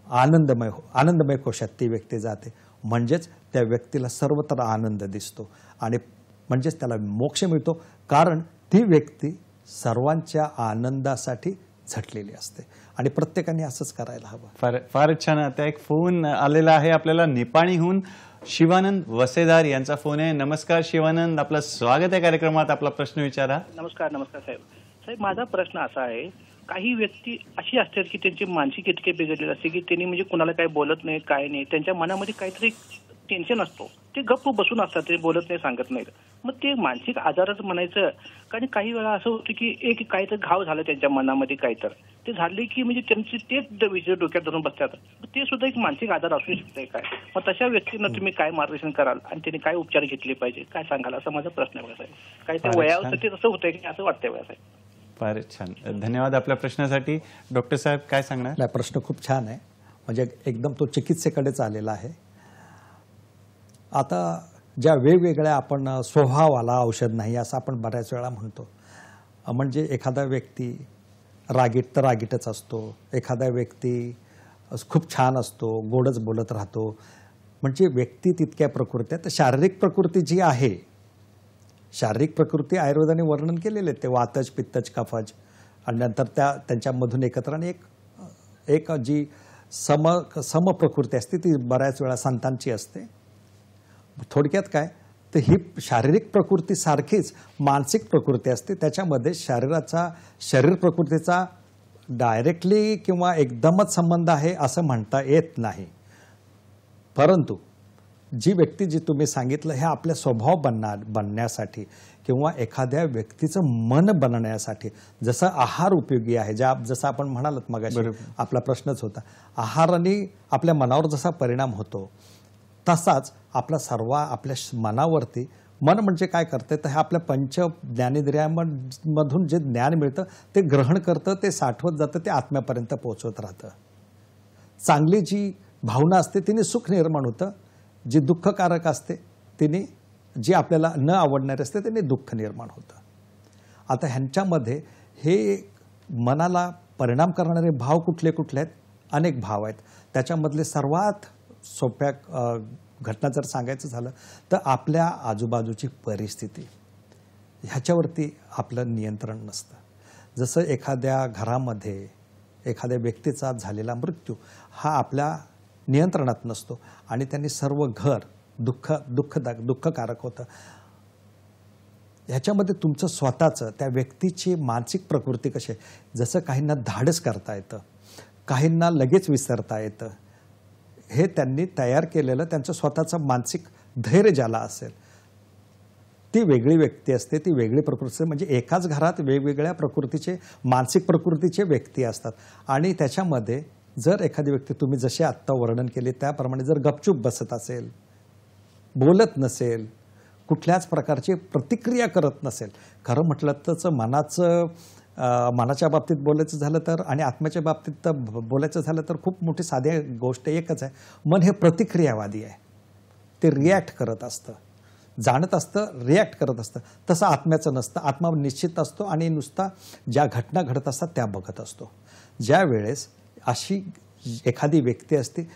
आनंदमय कोशात ती व्यक्ती जाते. म्हणजेच त्या व्यक्तीला सर्वत्र आनंद दिसतो आणि म्हणजेच त्याला मोक्ष मिळतो, कारण ती व्यक्ती सर्वांच्या आनंदासाठी झटलेली असते आणि प्रत्येकाने असंच करायला हवं. फारच छान. आता एक फोन आलेला आहे आपल्याला निपाणीहून. शिवानंद वसेदार यांचा फोन आहे. नमस्कार शिवानंद, आपलं स्वागत आहे कार्यक्रमात. आपला प्रश्न विचारा. नमस्कार साहेब. माझा प्रश्न असा आहे, काही व्यक्ती अशी असतात की त्यांची मानसिक इतके बिघडलेले असते की त्यांनी म्हणजे कुणाला काही बोलत नाही, काय नाही, त्यांच्या मनामध्ये काहीतरी टेन्शन असतो, ते गप्प बसून असतात, ते बोलत नाही, सांगत नाहीत. मग ते मानसिक आजारच म्हणायचं. कारण काही वेळा असं होतं की एक काहीतरी घाव झालं त्यांच्या मनामध्ये काहीतर ते झाले की म्हणजे त्यांचे तेच विचार डोक्यात धरून बसतात. ते सुद्धा एक मानसिक आजार असू शकते काय? मग तशा व्यक्तींना तुम्ही काय मार्गदर्शन कराल आणि त्यांनी काय उपचार घेतले पाहिजे काय सांगाल असा माझा प्रश्न आहे साहेब. काही त्या वयासाठी तसं होतंय की असं वाटतंय साहेब. फार छान, धन्यवाद आपल्या प्रश्नासाठी. डॉक्टर साहेब काय सांगणार? नाही, प्रश्न खूप छान आहे, म्हणजे एकदम तो चिकित्सेकडेच आलेला आहे. आता ज्या वेगवेगळ्या आपण स्वभावाला औषध नाही असं आपण बऱ्याच वेळा म्हणतो. म्हणजे एखादा व्यक्ती रागीट तर रागीटच असतो, एखादा व्यक्ती खूप छान असतो, गोडच बोलत राहतो. म्हणजे व्यक्ती तितक्या प्रकृती आहेत. तर शारीरिक प्रकृती जी आहे, शारीरिक प्रकृती आयुर्वेदाने वर्णन केलेले आहेत, ते वातज पित्तज कफज, आणि नंतर त्यांच्यामधून एकत्र आणि एक जी समप्रकृती असते ती बऱ्याच वेळा संतांची असते. थोडक्यात काय तर ही शारीरिक प्रकृती सारखीच मानसिक प्रकृती असते. त्याच्यामध्ये शरीर प्रकृतीचा डायरेक्टली किंवा एकदमच संबंध आहे असं म्हणता येत नाही. परंतु जी व्यक्ती जी तुम्ही सांगितलं हे आपल्या स्वभाव बनण्यासाठी किंवा एखाद्या व्यक्तीचं मन बनण्यासाठी जसं आहार उपयोगी आहे, जसं आपण म्हणालात मगाशी आपला प्रश्नच होता, आहाराने आपल्या मनावर जसा परिणाम होतो तसाच आपल्या मनावरती, मन म्हणजे काय करते तर हे आपल्या पंच ज्ञानेंद्रियांमधून जे ज्ञान मिळतं ते ग्रहण करतं, ते साठवत जातं, ते आत्म्यापर्यंत पोहोचवत राहतं. चांगली जी भावना असते तिने सुख निर्माण होतं, जी दुःखकारक असते तिने, जी आपल्याला न आवडणारी असते त्याने दुःख निर्माण होतं. आता ह्यांच्यामध्ये हे मनाला परिणाम करणारे भाव कुठले कुठले आहेत? अनेक भाव आहेत. त्याच्यामधले सर्वात सोप्या घटना जर सांगायचं झालं तर आपल्या आजूबाजूची परिस्थिती, ह्याच्यावरती आपलं नियंत्रण नसतं. जसं एखाद्या घरामध्ये एखाद्या व्यक्तीचा झालेला मृत्यू हा आपल्या नियंत्रणात नसतो आणि त्यांनी सर्व घर दुःखकारक होतं. ह्याच्यामध्ये तुमचं स्वतःचं त्या व्यक्तीची मानसिक प्रकृती कशी आहे, जसं काहींना धाडस करता येतं, काहींना लगेच विसरता येतं, हे त्यांनी तयार केलेलं त्यांचं स्वतःचं मानसिक धैर्य ज्याला असेल ती वेगळी व्यक्ती असते, ती वेगळी प्रकृती. म्हणजे एकाच घरात वेगवेगळ्या प्रकृतीचे मानसिक प्रकृतीचे व्यक्ती असतात. आणि त्याच्यामध्ये जर एखादी व्यक्ती तुम्ही जसे आत्ता वर्णन केले त्याप्रमाणे जर गपचूप बसत असेल, बोलत नसेल, कुठल्याच प्रकारची प्रतिक्रिया करत नसेल, खरं म्हटलं तर मनाच्या बाबतीत बोलायचं झालं तर आणि आत्म्याच्या बाबतीत तर बोलायचं झालं तर खूप मोठी साधी गोष्ट एकच आहे, मन हे प्रतिक्रियावादी आहे. ते रिॲक्ट करत असतं, जाणत असतं, रिॲक्ट करत असतं. तसं आत्म्याचं नसतं. आत्मा निश्चित असतो आणि नुसता ज्या घटना घडत असतात त्या बघत असतो. ज्या वेळेस अशी एखादी व्यक्ती असते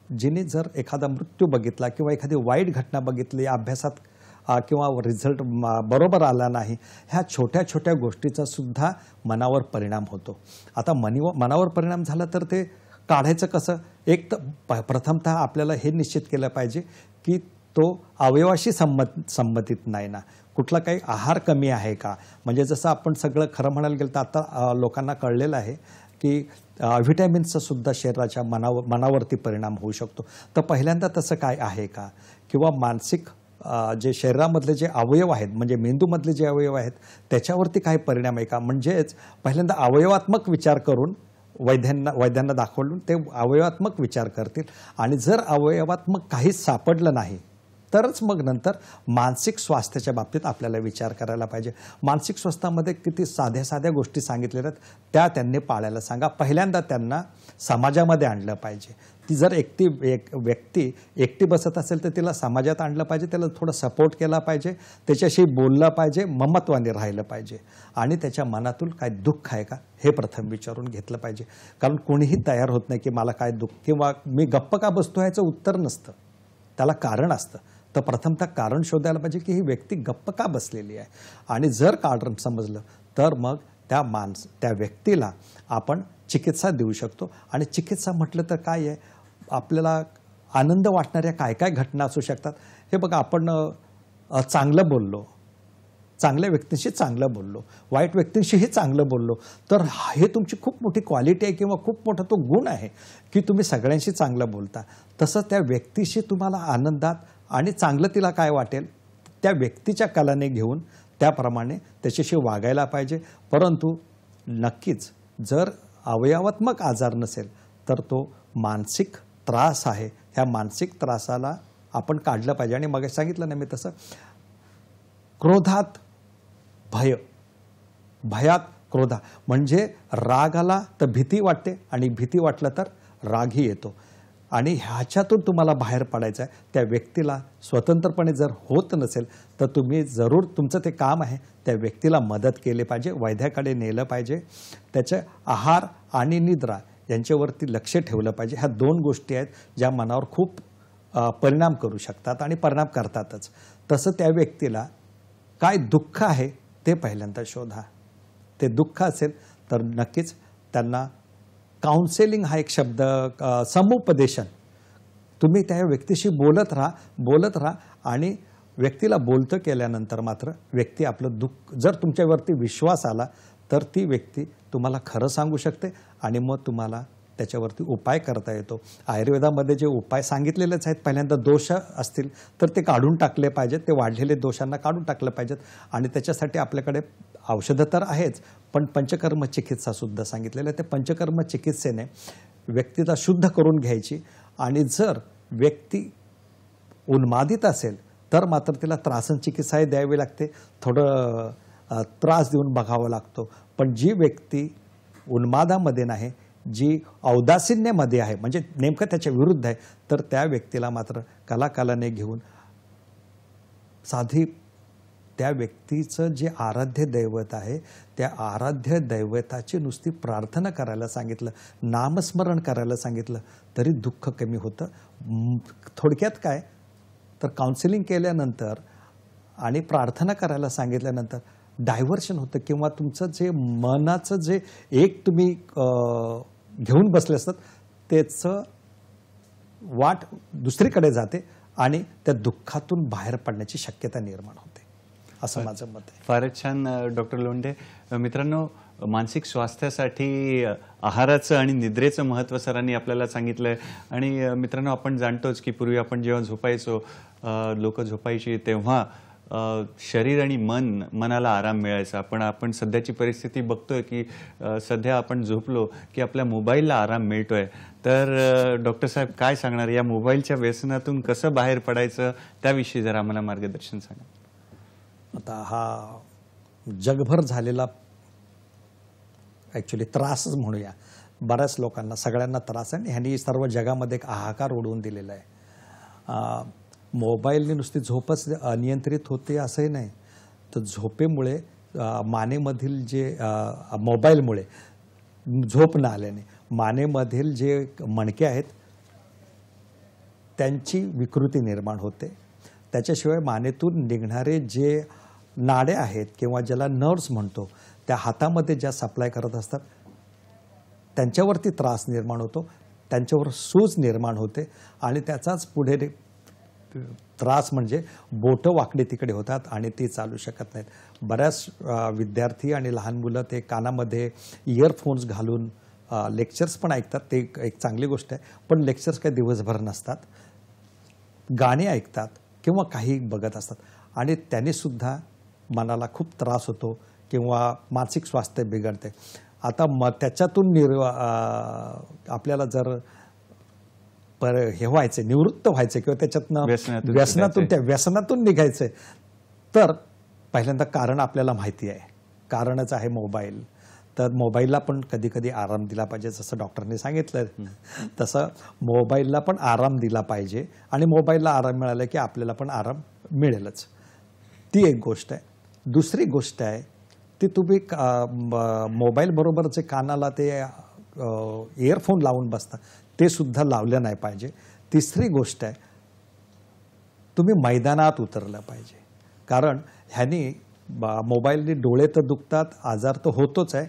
जिने जर एखादा मृत्यू बघितला किंवा एखादी वाईट घटना बघितली, अभ्यासात किंवा रिझल्ट बरोबर आला नाही, ह्या छोट्या छोट्या गोष्टीचा सुद्धा मनावर परिणाम होतो. आता मनावर परिणाम झाला तर ते काढायचं कसं? एक तर प्रथमतः आपल्याला हे निश्चित केलं पाहिजे की तो अवयवाशी संबंधित नाही ना, कुठला काही आहार कमी आहे का? म्हणजे जसं आपण सगळं खरं म्हणायला गेलं तर आता लोकांना कळलेलं आहे की व्हिटॅमिन्सचा सुद्धा शरीराच्या मनावरती परिणाम होऊ शकतो. तर पहिल्यांदा तसं काय आहे का? किंवा मानसिक जे शरीरामधले जे अवयव आहेत, म्हणजे मेंदूमधले जे अवयव आहेत त्याच्यावरती काही परिणाम आहे का? म्हणजेच पहिल्यांदा अवयवात्मक विचार करून वैद्यांना दाखवून ते अवयवात्मक विचार करतील आणि जर अवयवात्मक काहीच सापडलं नाही तरच मग नंतर मानसिक स्वास्थ्याच्या बाबतीत आपल्याला विचार करायला पाहिजे. मानसिक स्वास्थ्यामध्ये किती साध्या साध्या गोष्टी सांगितलेल्या आहेत त्या त्यांनी पाळायला सांगा. पहिल्यांदा त्यांना समाजामध्ये आणलं पाहिजे. ती जर व्यक्ती एकटी बसत असेल तर तिला समाजात आणलं पाहिजे, त्याला थोडं सपोर्ट केला पाहिजे, त्याच्याशी बोललं पाहिजे, ममत्वाने राहिलं पाहिजे आणि त्याच्या मनातून काय दुःख आहे का हे प्रथम विचारून घेतलं पाहिजे. कारण कोणीही तयार होत नाही की मला काय दुःख किंवा मी गप्प का बसतो ह्याचं उत्तर नसतं, त्याला कारण असतं. तर प्रथमतः कारण शोधायला पाहिजे की ही व्यक्ती गप्प का बसलेली आहे आणि जर कारण समजलं तर मग त्या व्यक्तीला आपण चिकित्सा देऊ शकतो. आणि चिकित्सा म्हटलं तर काय आहे, आपल्याला आनंद वाटणाऱ्या काय काय घटना असू शकतात. हे बघा, आपण चांगलं बोललो, चांगल्या व्यक्तींशी चांगलं बोललो, वाईट व्यक्तींशीही चांगलं बोललो तर हे तुमची खूप मोठी क्वालिटी आहे किंवा खूप मोठा तो गुण आहे की तुम्ही सगळ्यांशी चांगलं बोलता. तसं त्या व्यक्तीशी तुम्हाला आनंदात आणि चांगलं तिला काय वाटेल त्या व्यक्तीच्या कलाने घेऊन त्याप्रमाणे त्याच्याशी वागायला पाहिजे. परंतु नक्कीच जर अवयवात्मक आजार नसेल तर तो मानसिक त्रास आहे. ह्या मानसिक त्रासाला आपण काढलं पाहिजे. आणि मग सांगितलं ना मी तसं, क्रोधात भय, भयात क्रोधा, म्हणजे राग आला तर भीती वाटते आणि भीती वाटलं तर रागही येतो. आणि ह्याच्यातून तुम्हाला बाहेर पडायचं आहे. त्या व्यक्तीला स्वतंत्रपणे जर होत नसेल तर तुम्ही जरूर, तुमचं ते काम आहे, त्या व्यक्तीला मदत केली पाहिजे, वैद्याकडे नेलं पाहिजे. त्याचे आहार आणि निद्रा यांच्यावरती लक्ष ठेवलं पाहिजे. ह्या 2 गोष्टी आहेत ज्या मनावर खूप परिणाम करू शकतात आणि परिणाम करतातच. तसं त्या व्यक्तीला काय दुःख आहे ते पहिल्यांदा शोधा. ते दुःख असेल तर नक्कीच त्यांना काउन्सेलिंग हा एक शब्द, समुपदेशन, तुम्ही त्या व्यक्तीशी बोलत राहा आणि व्यक्तीला बोलतं केल्यानंतर मात्र व्यक्ती आपलं दुःख, जर तुमच्यावरती विश्वास आला तर ती व्यक्ती तुम्हाला खरं सांगू शकते आणि मग तुम्हाला त्याच्यावरती उपाय करता येतो. आयुर्वेदामध्ये जे उपाय सांगितलेलेच आहेत, पहिल्यांदा दोष असतील तर ते काढून टाकले पाहिजेत, ते वाढलेले दोषांना काढून टाकलं पाहिजेत. आणि त्याच्यासाठी आपल्याकडे औषधं तर आहेच, पण पंचकर्म चिकित्सा सुद्धा सांगितलेलं आहे. ते पंचकर्म चिकित्सेने व्यक्तीला शुद्ध करून घ्यायची. आणि जर व्यक्ती उन्मादित असेल तर मात्र तिला त्रासन चिकित्साही द्यावी लागते, थोडं त्रास देऊन बघावा लागतो. पण जी व्यक्ती उन्मादामध्ये नाही, जी औदासिन्यामध्ये आहे, म्हणजे नेमकं त्याच्या विरुद्ध आहे, तर त्या व्यक्तीला मात्र कलाकालाने घेऊन साधी त्या व्यक्तीचं जे आराध्य दैवत आहे त्या आराध्य दैवताची नुसती प्रार्थना करायला सांगितलं, नामस्मरण करायला सांगितलं तरी दुःख कमी होतं. थोडक्यात काय तर काउन्सिलिंग केल्यानंतर आणि प्रार्थना करायला सांगितल्यानंतर डायव्हर्शन होतं, किंवा तुमचं जे मनाचं जे एक तुम्ही घेऊन बसले असतात त्याचं वाट दुसरीकडे जाते आणि त्या दुःखातून बाहेर पडण्याची शक्यता निर्माण होते, असं माझं मत आहे. फारच छान डॉक्टर लोंढे. मित्रांनो, मानसिक स्वास्थ्यासाठी आहाराचं आणि निद्रेचं महत्त्व सरांनी आपल्याला सांगितलंय. आणि मित्रांनो, आपण जाणतोच की पूर्वी आपण जेव्हा झोपायचो, लोक झोपायची तेव्हा शरीर आणि मनाला आराम मिळायचा. पण आपण सध्याची परिस्थिती बघतोय की सध्या आपण झोपलो की आपल्या मोबाईलला आराम मिळतोय. तर डॉक्टर साहेब काय सांगणार, या मोबाईलच्या व्यसनातून कसं बाहेर पडायचं त्याविषयी जरा आम्हाला मार्गदर्शन सांगा. आता हा जगभर झालेला ॲक्च्युली त्रासच म्हणूया, बऱ्याच लोकांना, सगळ्यांना त्रास आहे. आणि ह्यांनी सर्व जगामध्ये एक हाहाकार उडवून दिलेला आहे. मोबाईलने नुसती झोपच अनियंत्रित होते असंही नाही, तर झोपेमुळे मानेमधील जे मोबाईलमुळे झोप न आल्याने मानेमधील जे मणके आहेत त्यांची विकृती निर्माण होते. त्याच्याशिवाय मानेतून निघणारे जे नाडे आहेत किंवा ज्याला नर्व्स म्हणतो, त्या हातामध्ये ज्या सप्लाय करत असतात त्यांच्यावरती त्रास निर्माण होतो, त्यांच्यावर सूज निर्माण होते. आणि त्याचाच पुढे त्रास म्हणजे बोटं वाकडे तिकडे होतात आणि ते चालू शकत नाहीत. बऱ्याच विद्यार्थी आणि लहान मुलं ते कानामध्ये इयरफोन्स घालून लेक्चर्स पण ऐकतात, ते एक चांगली गोष्ट आहे. पण लेक्चर्स काही दिवसभर नसतात, गाणी ऐकतात किंवा काही बघत असतात आणि त्याने सुद्धा मनाला खूप त्रास होतो किंवा मानसिक स्वास्थ्य बिघडते. आता त्याच्यातून आपल्याला जर हे व्हायचं, निवृत्त व्हायचं किंवा त्याच्यातनं व्यसनातून निघायचं तर पहिल्यांदा कारण आपल्याला माहिती आहे, कारणच आहे मोबाईल. तर मोबाईलला पण कधी कधी आराम दिला पाहिजे, जसं डॉक्टरने सांगितलं तसं मोबाईलला पण आराम दिला पाहिजे. आणि मोबाईलला आराम मिळाला की आपल्याला पण आराम मिळेलच. ती एक गोष्ट आहे. दुसरी गोष्ट आहे ती, तुम्ही मोबाईल बरोबर जे कानाला ते इयरफोन लावून बसता ते सुद्धा लावलं नाही पाहिजे. तिसरी गोष्ट आहे, तुम्ही मैदानात उतरलं पाहिजे. कारण ह्यानी मोबाईलने डोळे तर दुखतात, आजार तर होतोच आहे,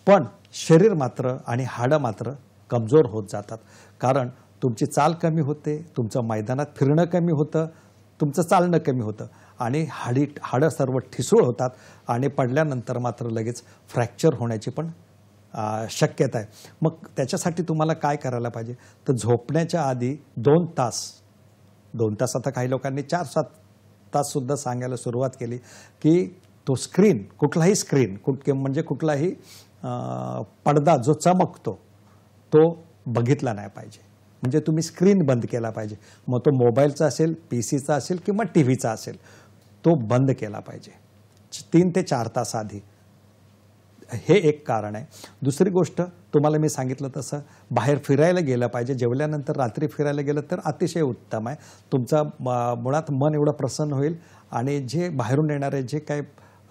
पण शरीर मात्र आणि हाडं मात्र कमजोर होत जातात. कारण तुमची चाल कमी होते, तुमचं मैदानात फिरणं कमी होतं, तुमचं चालणं कमी होतं आणि हाडं सर्व ठिसूळ होतात आणि पडल्यानंतर मात्र लगेच फ्रॅक्चर होण्याची पण शक्यता आहे. मग त्याच्यासाठी तुम्हाला काय करायला पाहिजे तर झोपण्याच्या आधी 2 तास, आता काही लोकांनी 4-7 आत्ताच सुद्धा सांगायला सुरुवात केली की तो स्क्रीन, कुठलाही स्क्रीन म्हणजे कुठलाही पडदा जो चमकतो तो बघितला नाही पाहिजे. म्हणजे तुम्ही स्क्रीन बंद केला पाहिजे. मग तो मोबाईलचा असेल, पीसीचा असेल किंवा टीव्हीचा असेल, तो बंद केला पाहिजे 3 ते 4 तास आधी. हे एक कारण आहे. दुसरी गोष्ट, तुम्हाला मी सांगितलं तसं बाहेर फिरायला गेलं पाहिजे. जेवल्यानंतर रात्री फिरायला गेलं तर अतिशय उत्तम आहे. तुमचा मुळात मन एवढं प्रसन्न होईल आणि जे बाहेरून येणारे जे काही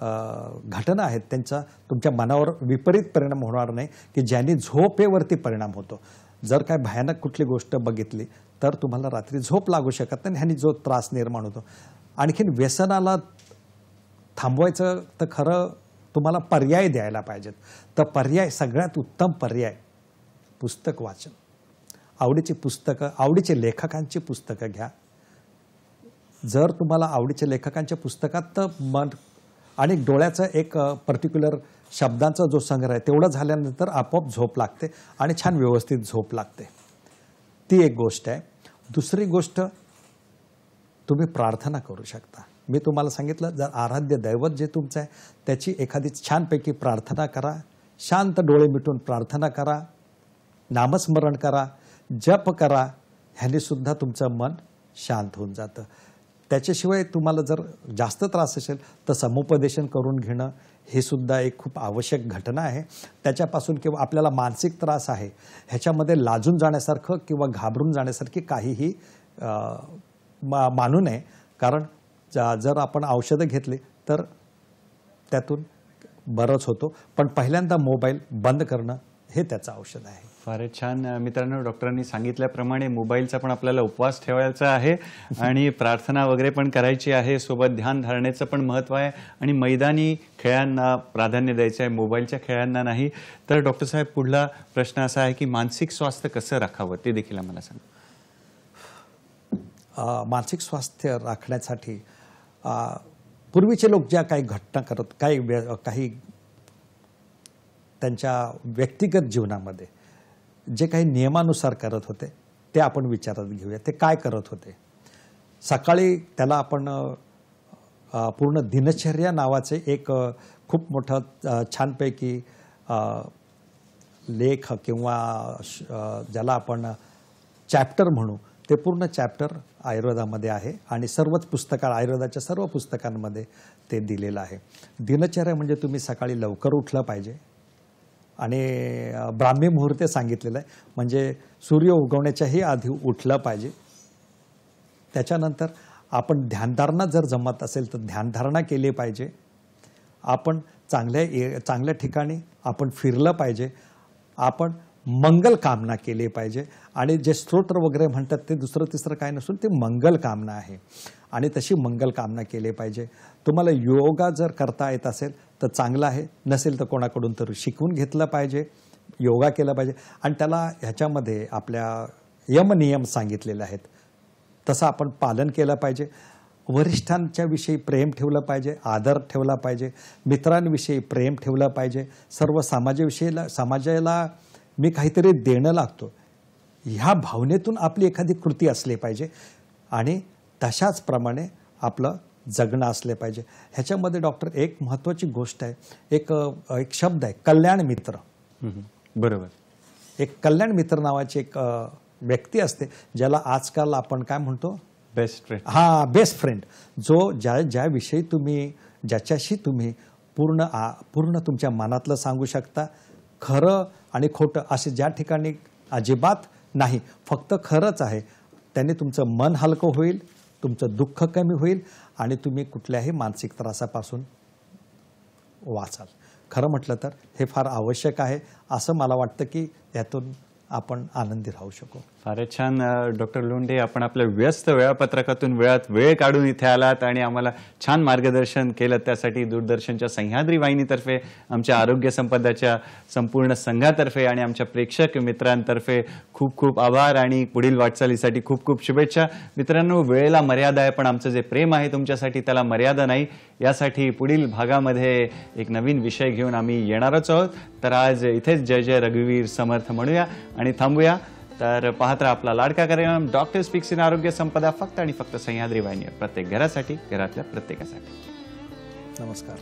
घटना आहेत त्यांचा तुमच्या मनावर विपरीत परिणाम होणार नाही की ज्यांनी झोपेवरती परिणाम होतो. जर काय भयानक कुठली गोष्ट बघितली तर तुम्हाला रात्री झोप लागू शकत नाही, ह्यानी जो त्रास निर्माण होतो. आणखीन व्यसनाला थांबवायचं तर खरं तुम्हाला पर्याय द्यायला पाहिजेत. तर पर्याय, सगळ्यात उत्तम पर्याय पुस्तक वाचन. आवडीची पुस्तकं, आवडीचे लेखकांची पुस्तकं घ्या. जर तुम्हाला आवडीच्या लेखकांच्या पुस्तकात तर मन आणि डोळ्याचा एक पर्टिक्युलर शब्दांचा जो संग्रह आहे तेवढं झाल्यानंतर आपोआप झोप लागते आणि छान व्यवस्थित झोप लागते. ती एक गोष्ट आहे. दुसरी गोष्ट, तुम्ही प्रार्थना करू शकता. मी तुम्हाला सांगितलं, जर आराध्य दैवत जे तुमचं आहे त्याची एखादी छानपैकी प्रार्थना करा. शांत डोळे मिटून प्रार्थना करा, नामस्मरण करा, जप करा. ह्याने सुद्धा तुमचं मन शांत होऊन जातं. त्याच्याशिवाय तुम्हाला जर जास्त त्रास असेल तर समुपदेशन करून घेणं हे सुद्धा एक खूप आवश्यक घटना आहे. त्याच्यापासून किंवा आपल्याला मानसिक त्रास आहे ह्याच्यामध्ये लाजून जाण्यासारखं किंवा घाबरून जाण्यासारखी काहीही मानू नये. कारण जर आपण औषधं घेतली तर त्यातून बरंच होतो. पण पहिल्यांदा मोबाईल बंद करणं हे त्याचं औषध आहे. फारच छान. मित्रांनो, डॉक्टरांनी सांगितल्याप्रमाणे मोबाईलचा पण आपल्याला उपवास ठेवायचा आहे आणि प्रार्थना वगैरे पण करायची आहे. सोबत ध्यान धारणेचं पण महत्त्व आहे आणि मैदानी खेळांना प्राधान्य द्यायचं आहे, मोबाईलच्या खेळांना नाही. तर डॉक्टर साहेब, पुढला प्रश्न असा आहे की मानसिक स्वास्थ्य कसं राखावं ते देखील आम्हाला सांगा. मानसिक स्वास्थ्य राखण्यासाठी पूर्वीचे लोक ज्या काही घटना करत, काही त्यांच्या व्यक्तिगत जीवनामध्ये जे काही नियमानुसार करत होते ते आपण विचारात घेऊया. ते काय करत होते? सकाळी त्याला आपण पूर्ण दिनचर्या नावाचे एक खूप मोठं छानपैकी लेख किंवा ज्याला आपण चॅप्टर म्हणू, ते पूर्ण चॅप्टर आयुर्वेदामध्ये आहे आणि सर्वच आयुर्वेदाच्या सर्व पुस्तकांमध्ये ते दिलेलं आहे. दिनचर्या म्हणजे तुम्ही सकाळी लवकर उठलं पाहिजे आणि ब्राह्मी मुहूर्त सांगितलेलं आहे, म्हणजे सूर्य उगवण्याच्याही आधी उठलं पाहिजे. त्याच्यानंतर आपण ध्यानधारणा जर जमत असेल तर ध्यानधारणा केली पाहिजे. आपण चांगल्या ठिकाणी आपण फिरलं पाहिजे. आपण मंगल कामना केली पाहिजे आणि जे स्तोत्र वगैरे म्हणतात ते दुसरं तिसरं काय नसून ते मंगल कामना आहे आणि तशी मंगल कामना केली पाहिजे. तुम्हाला योगा जर करता येत असेल तर चांगलं आहे, नसेल तर कोणाकडून तर शिकून घेतलं पाहिजे, योगा केला पाहिजे आणि त्याला ह्याच्यामध्ये आपल्या यमनियम सांगितलेले आहेत तसं आपण पालन केलं पाहिजे. वरिष्ठांच्या विषयी प्रेम ठेवलं पाहिजे, आदर ठेवला पाहिजे, मित्रांविषयी प्रेम ठेवलं पाहिजे. सर्व समाजाला मी काहीतरी देणं लागतो ह्या भावनेतून आपली एखादी कृती असली पाहिजे आणि तशाच प्रमाणे आपलं जगणं असले पाहिजे. ह्याच्यामध्ये डॉक्टर एक महत्त्वाची गोष्ट आहे, एक शब्द आहे कल्याण मित्र. बरोबर. एक कल्याण मित्र नावाची एक व्यक्ती असते ज्याला आजकाल आपण काय म्हणतो, बेस्ट फ्रेंड. Best friend. जो ज्याविषयी ज्याच्याशी तुम्ही पूर्ण तुमच्या मनातलं सांगू शकता. खरं आणि खोटं असे ज्या ठिकाणी अजिबात नाही, फक्त खरंच आहे, त्याने तुमचं मन हलकं होईल, तुमचं दुःख कमी होईल आणि तुम्ही कुठल्याही मानसिक त्रासापासून वाचाल. खरं म्हटलं तर हे फार आवश्यक आहे असं मला वाटतं की यातून आपण आनंदी राहू शकू. फारच छान डॉक्टर लोंढे, आपण आपल्या व्यस्त वेळापत्रकातून वेळ काढून इथे आलात आणि आम्हाला छान मार्गदर्शन केलं. त्यासाठी दूरदर्शनच्या सह्याद्री वाहिनीतर्फे, आमच्या आरोग्य संपदाच्या संपूर्ण संघातर्फे आणि आमच्या प्रेक्षक मित्रांतर्फे खूप खूप आभार आणि पुढील वाटचालीसाठी खूप खूप शुभेच्छा. मित्रांनो, वेळेला मर्यादा आहे पण आमचं जे प्रेम आहे तुमच्यासाठी त्याला मर्यादा नाही. यासाठी पुढील भागामध्ये एक नवीन विषय घेऊन आम्ही येणारच आहोत. तर आज इथेच जय जय रघुवीर समर्थ म्हणूया आणि थांबूया. तर पाहत राहा आपला लाडका कार्यक्रम डॉक्टर स्पीक्स इन आरोग्य संपदा, फक्त आणि फक्त सह्याद्री वाहिनीवर, प्रत्येक घरासाठी, घरातल्या प्रत्येकासाठी. नमस्कार.